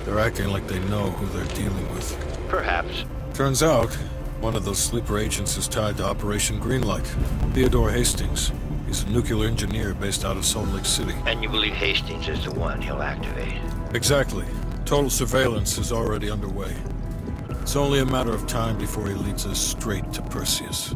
They're acting like they know who they're dealing with. Perhaps. Turns out, one of those sleeper agents is tied to Operation Greenlight. Theodore Hastings. He's a nuclear engineer based out of Salt Lake City. And you believe Hastings is the one he'll activate? Exactly. Total surveillance is already underway. It's only a matter of time before he leads us straight to Perseus.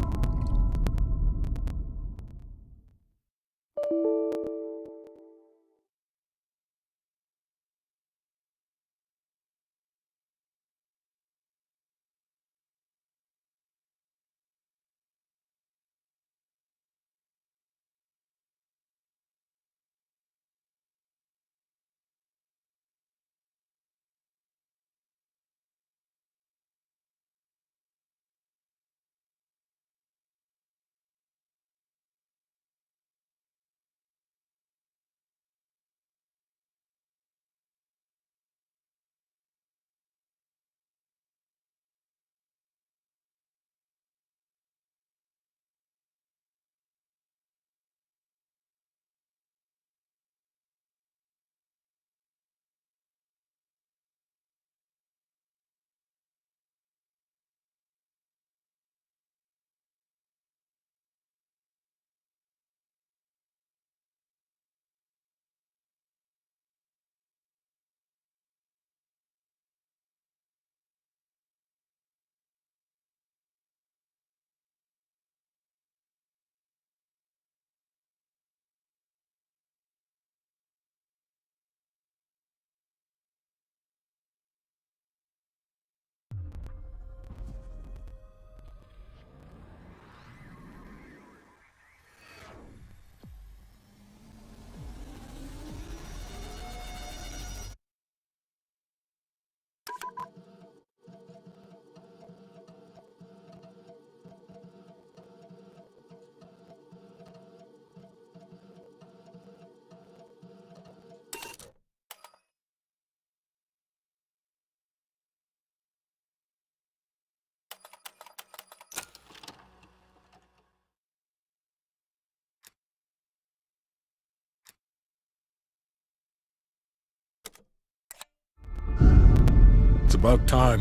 About time.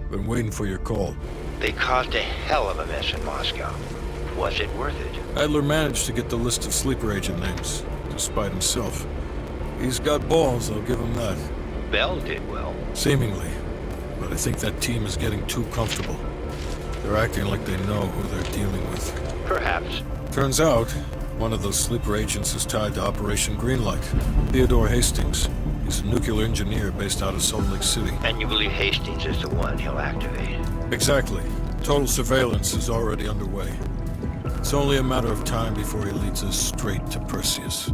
Been waiting for your call. They caused a hell of a mess in Moscow. Was it worth it? Adler managed to get the list of sleeper agent names, despite himself. He's got balls, I'll give him that. Bell did well. Seemingly. But I think that team is getting too comfortable. They're acting like they know who they're dealing with. Perhaps. Turns out, one of those sleeper agents is tied to Operation Greenlight. Theodore Hastings. He's a nuclear engineer based out of Salt Lake City. And you believe Hastings is the one he'll activate? Exactly. Total surveillance is already underway. It's only a matter of time before he leads us straight to Perseus.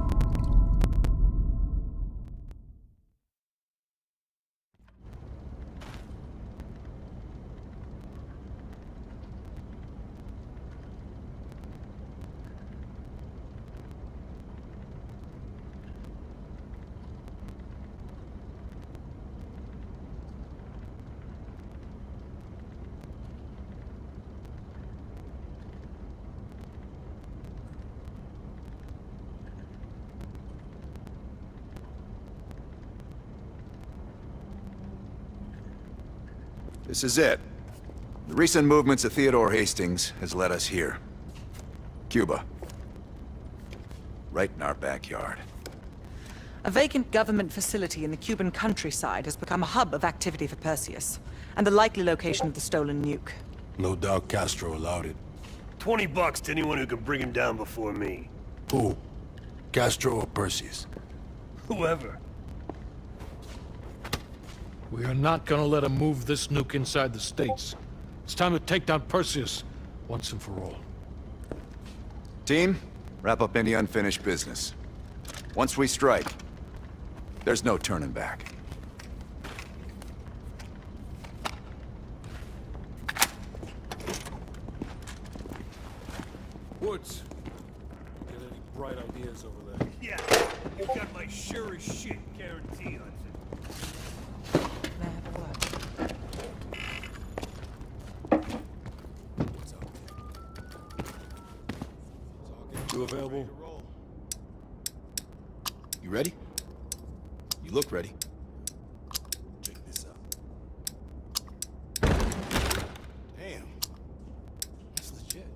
This is it. The recent movements of Theodore Hastings has led us here. Cuba. Right in our backyard. A vacant government facility in the Cuban countryside has become a hub of activity for Perseus, and the likely location of the stolen nuke. No doubt Castro allowed it. $20 to anyone who can bring him down before me. Who? Castro or Perseus? Whoever. We are not gonna let him move this nuke inside the States. It's time to take down Perseus, once and for all. Team, wrap up any unfinished business. Once we strike, there's no turning back. Woods. Get any bright ideas over there? Yeah, you got my sure as shit guarantee on it. You available? You ready? You look ready. Check this out. Damn. That's legit.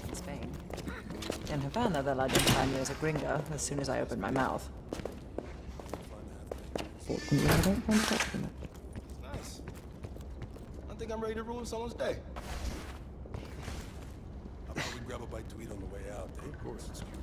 In Spain. In Havana, they'll identify me as a gringo as soon as I open my mouth. Fortunately, I don't find touch from it. Nice. I think I'm ready to ruin someone's day. How about we grab a bite to eat on the way out? Eh? Of course, it's Cuba.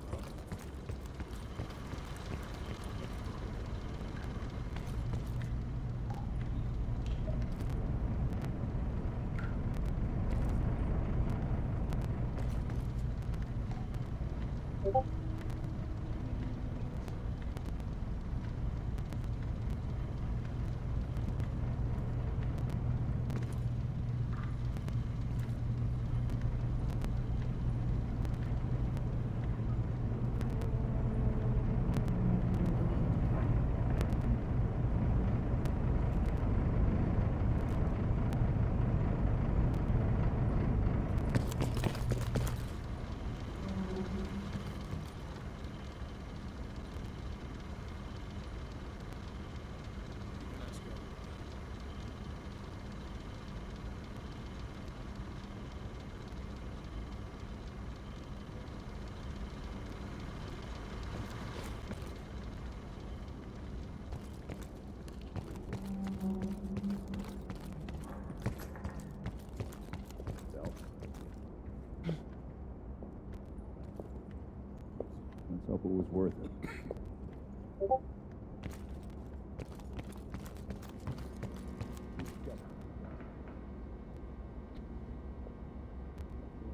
Let's hope it was worth it.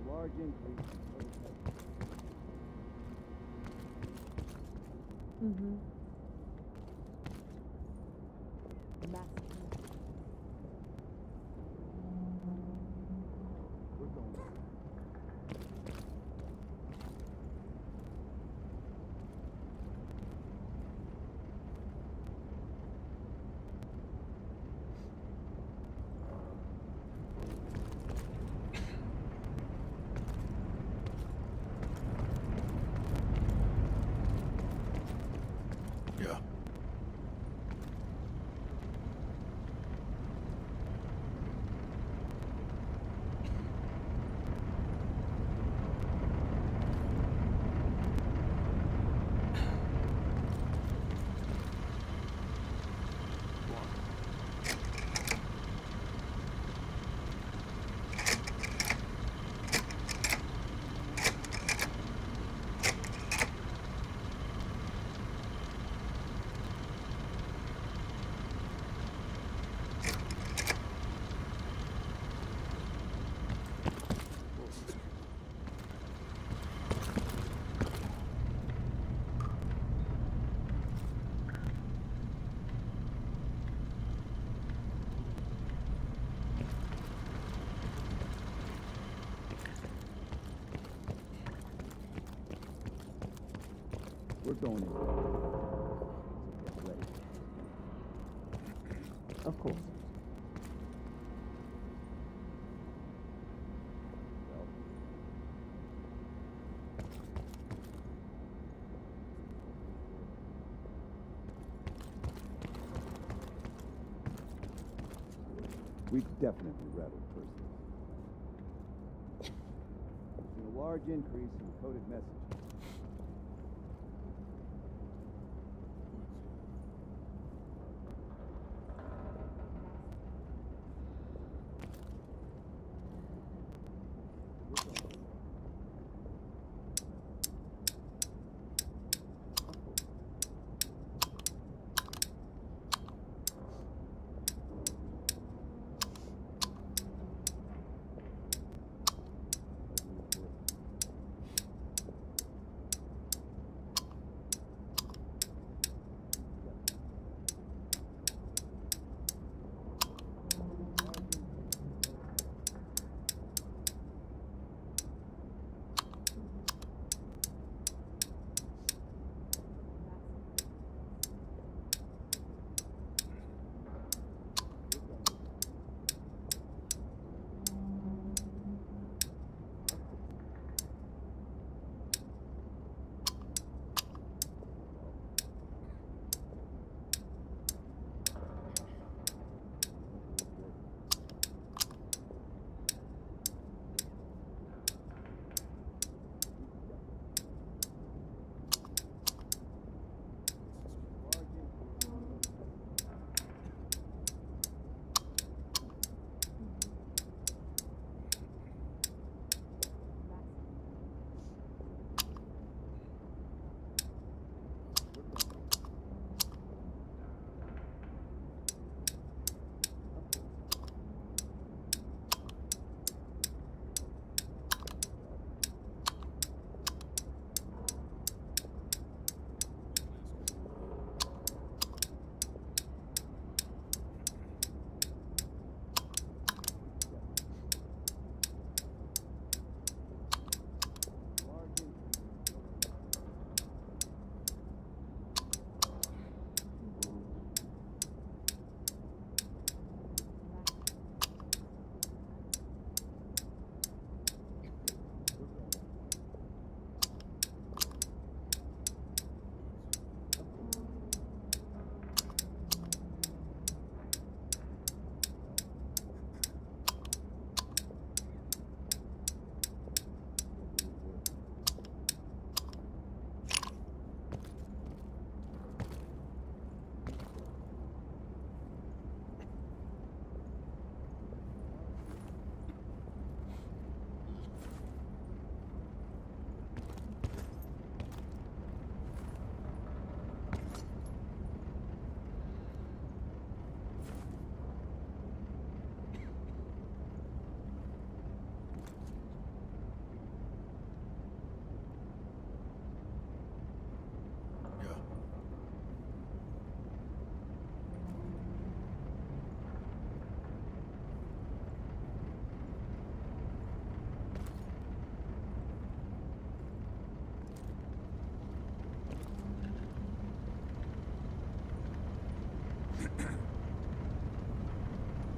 Large increase. Mm-hmm. We're going in. Get ready. Of course. We've definitely rattled Perseus. There's been a large increase in coded messages.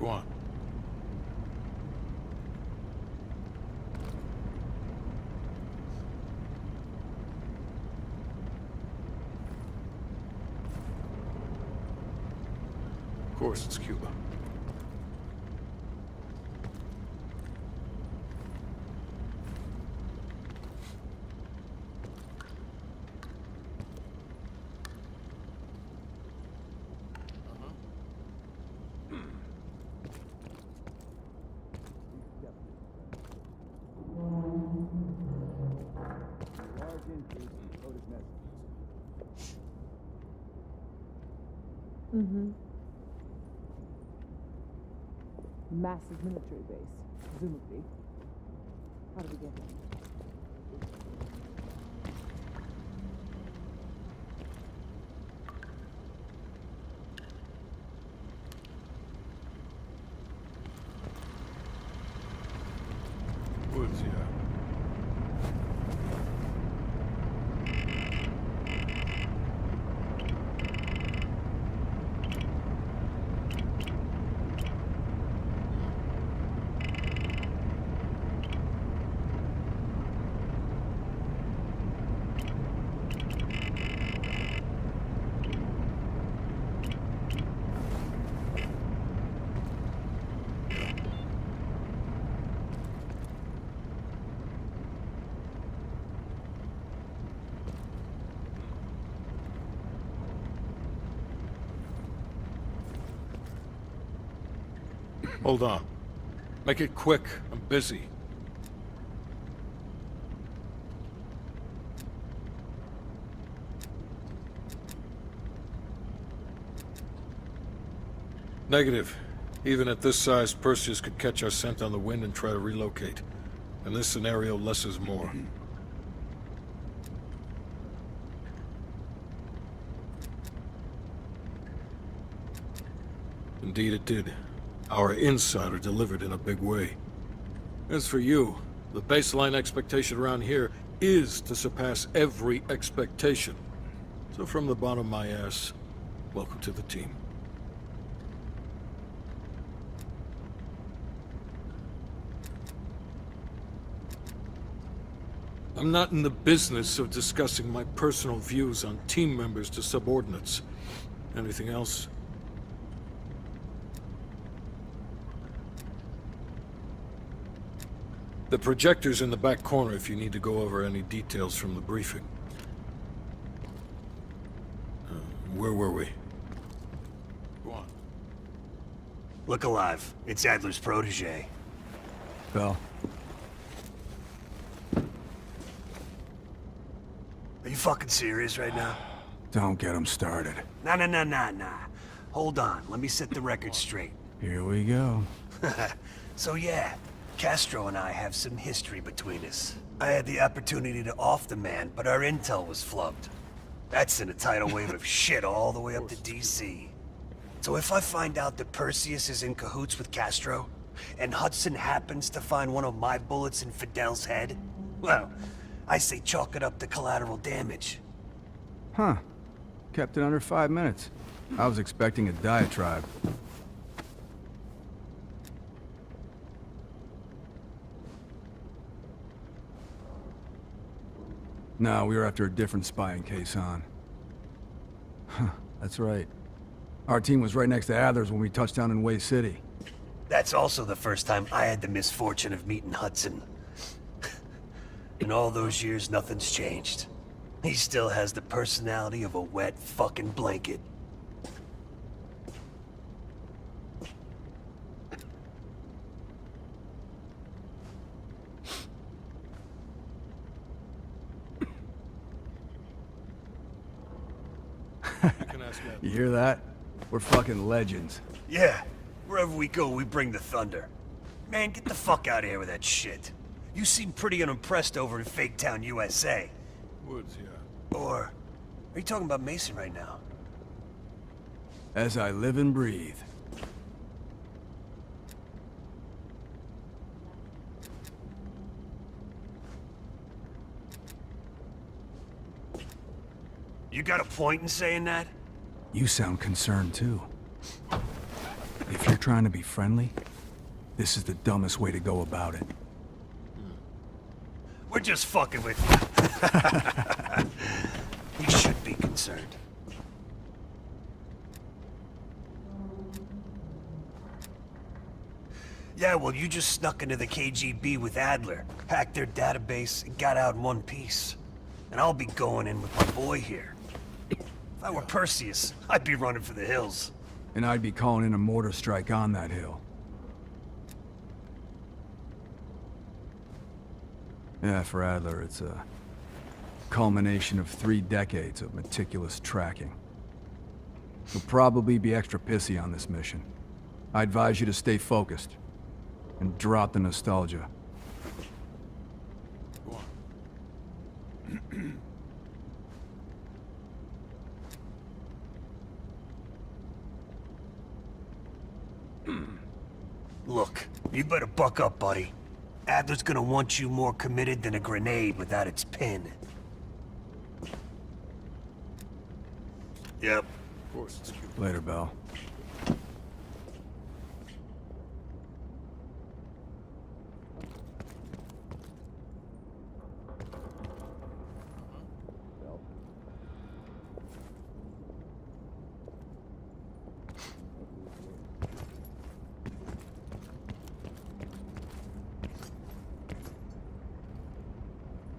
Go on. Of course, it's Cuba. Mm-hmm. Massive military base, presumably. How did we get there? Woods, yeah. Hold on. Make it quick. I'm busy. Negative. Even at this size, Perseus could catch our scent on the wind and try to relocate. In this scenario, less is more. Indeed it did. Our insider delivered in a big way. As for you, the baseline expectation around here is to surpass every expectation. So from the bottom of my ass, welcome to the team. I'm not in the business of discussing my personal views on team members to subordinates. Anything else? The projector's in the back corner if you need to go over any details from the briefing. Where were we? Go on. Look alive. It's Adler's protege. Bell. Are you fucking serious right now? Don't get him started. Nah. Hold on. Let me set the record straight. Here we go. So yeah, Castro and I have some history between us. I had the opportunity to off the man, but our intel was flubbed. That's in a tidal wave of shit all the way up to DC. So if I find out that Perseus is in cahoots with Castro, and Hudson happens to find one of my bullets in Fidel's head, well, I say chalk it up to collateral damage. Huh. Kept it under 5 minutes. I was expecting a diatribe. No, we were after a different spying case on. Huh, that's right. Our team was right next to Adler's when we touched down in Way City. That's also the first time I had the misfortune of meeting Hudson. In all those years, nothing's changed. He still has the personality of a wet fucking blanket. You hear that? We're fucking legends. Yeah, wherever we go, we bring the thunder. Man, get the fuck out of here with that shit. You seem pretty unimpressed over in Fake Town, USA. Woods, yeah. Or, are you talking about Mason right now? As I live and breathe. You got a point in saying that? You sound concerned too. If you're trying to be friendly, this is the dumbest way to go about it. We're just fucking with you. You should be concerned. Yeah, well, you just snuck into the KGB with Adler, hacked their database, and got out in one piece. And I'll be going in with my boy here. If I were Perseus, I'd be running for the hills. And I'd be calling in a mortar strike on that hill. Yeah, for Adler, it's a culmination of 3 decades of meticulous tracking. He'll probably be extra pissy on this mission. I advise you to stay focused and drop the nostalgia. Go on. Look, you better buck up, buddy. Adler's gonna want you more committed than a grenade without its pin. Yep. Of course, it's cute. Later, Bell.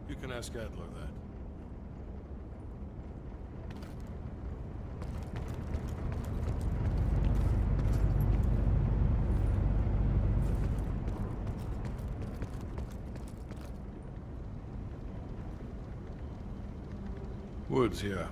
You can ask Adler that. Woods, yeah.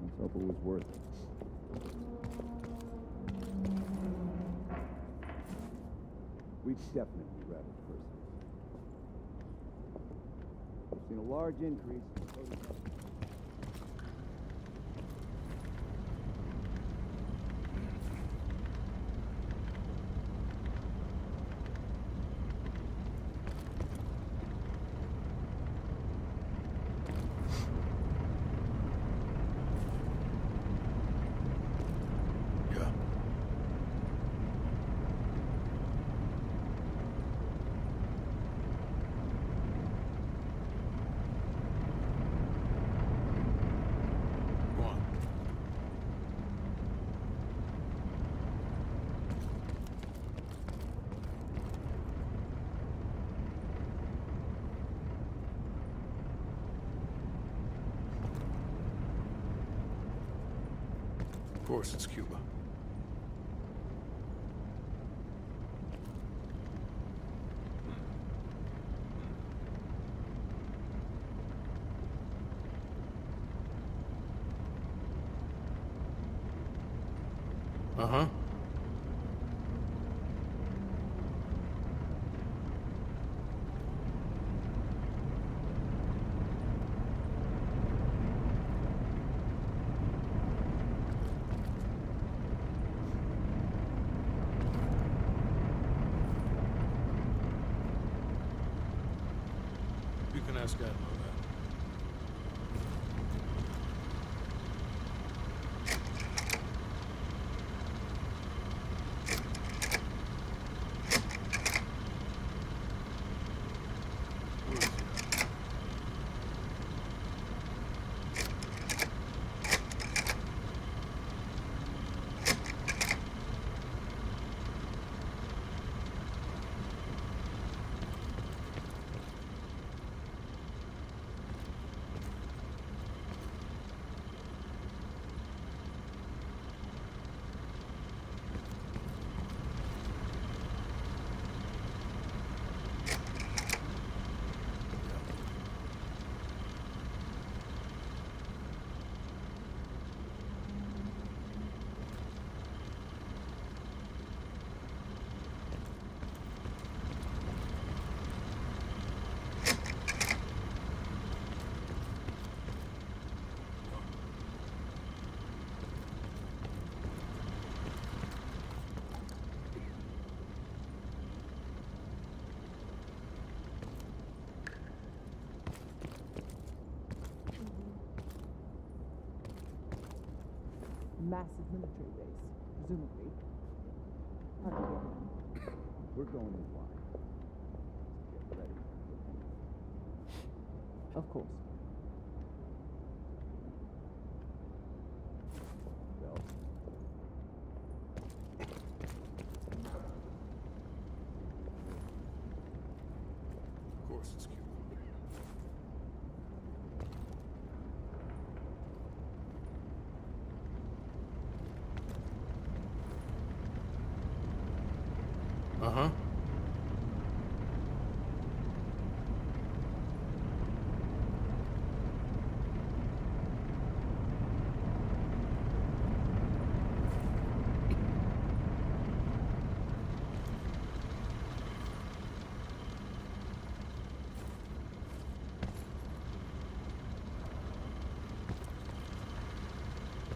Let's hope it was worth it. We've definitely rattled first. We've seen a large increase in prototype. Yeah. Go on. Of course, it's Cuba. Uh-huh. You can ask Admiral that. Massive military base, presumably. How do you get in? We're going in blind. Get ready. Of course. Bell. Of course, it's Cuba. Uh-huh.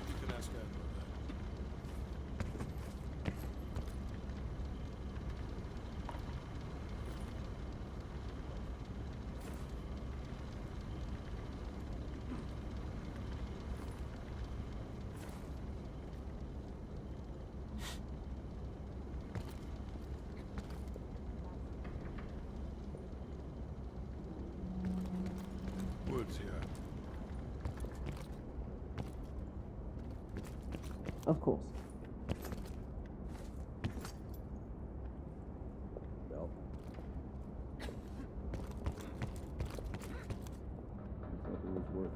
You can ask Admiral that. Woods, yeah. Of course. Bell. Let's hope it was worth it.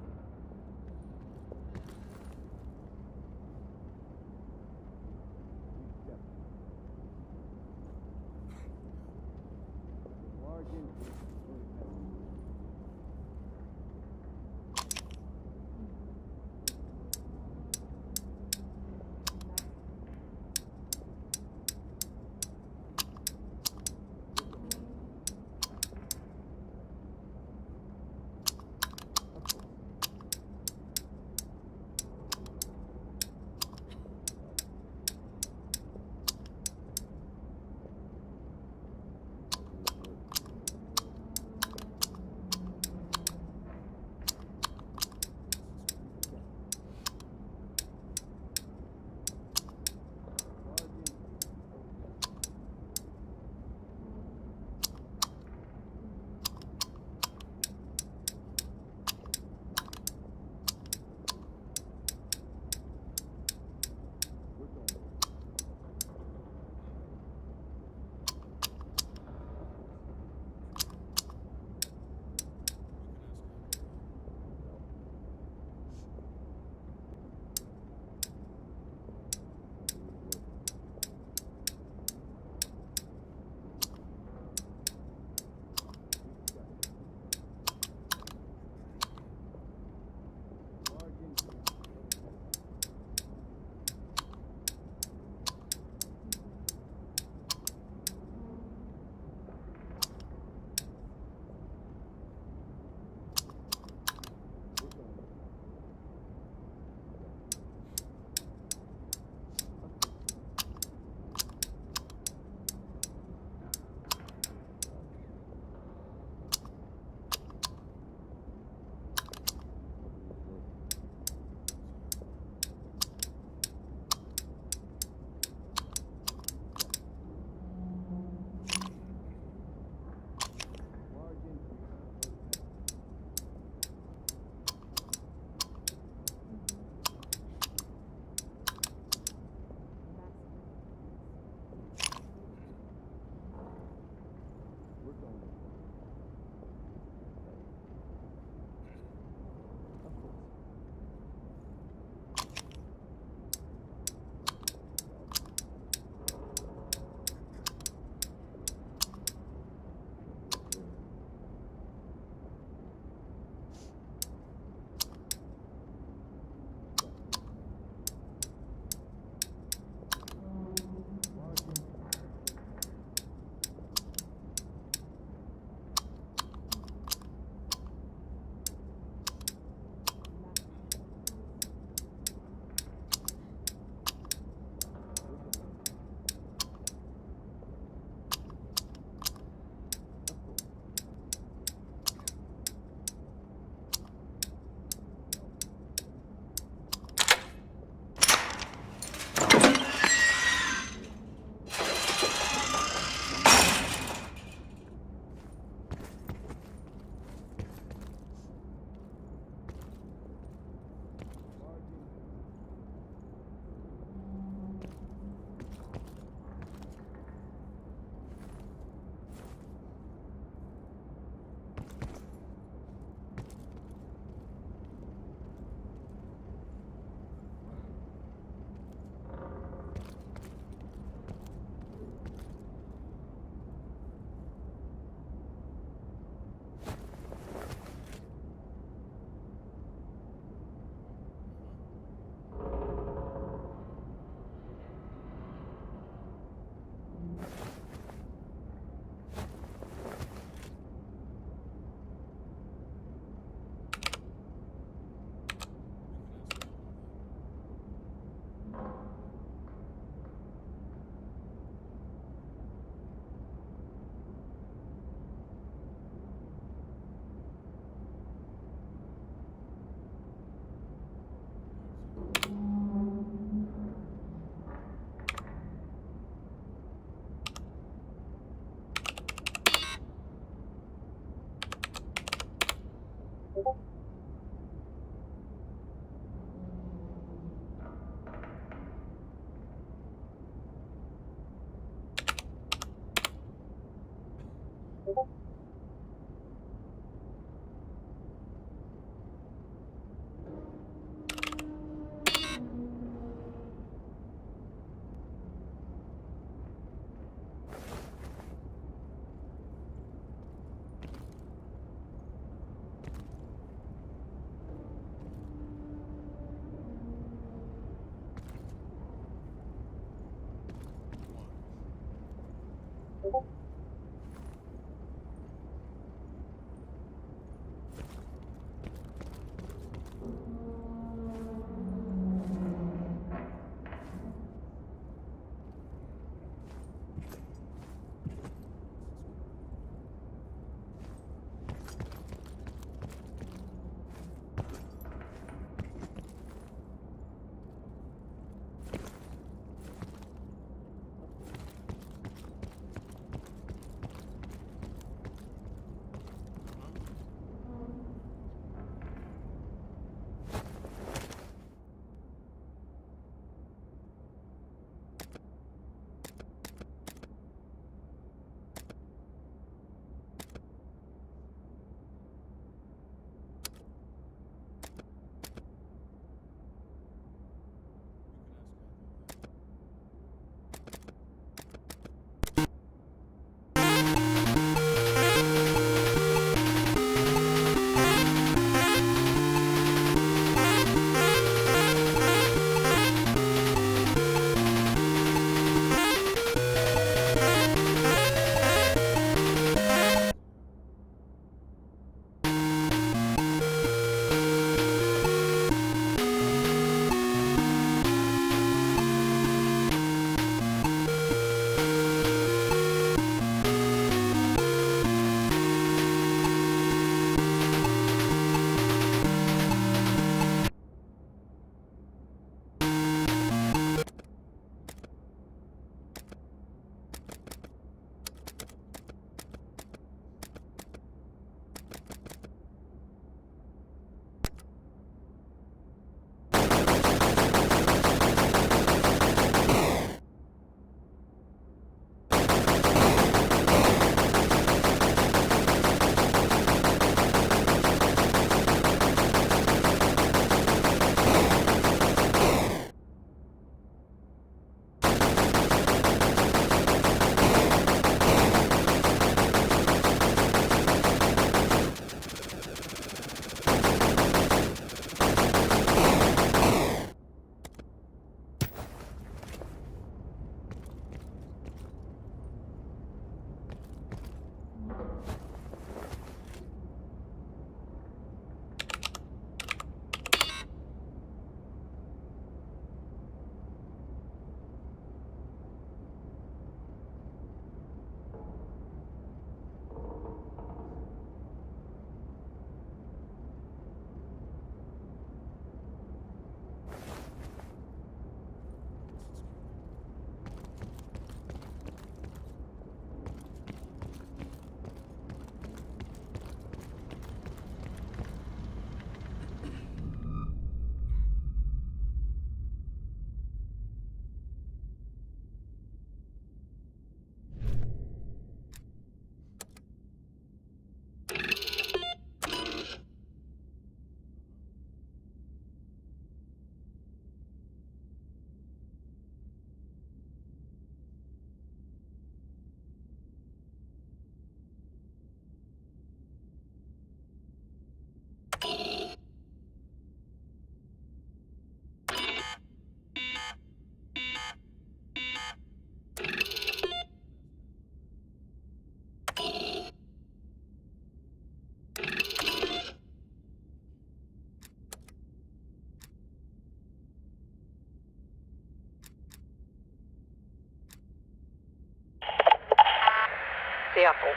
Seattle,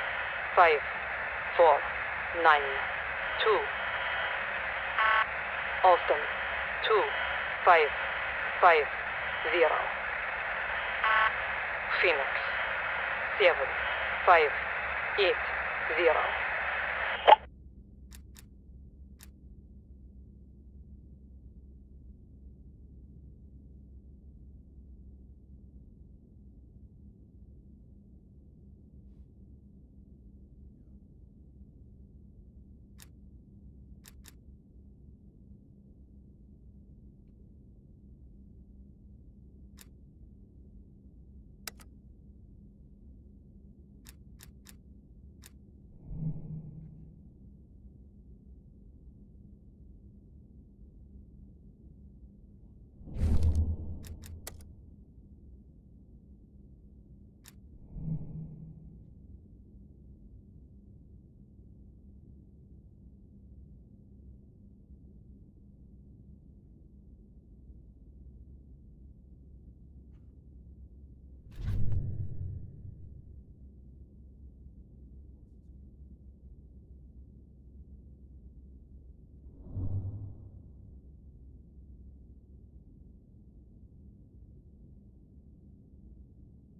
5, 4, 9, 2. Austin, 2, 5, 5, 0. Phoenix, 7, 5, 8, 0.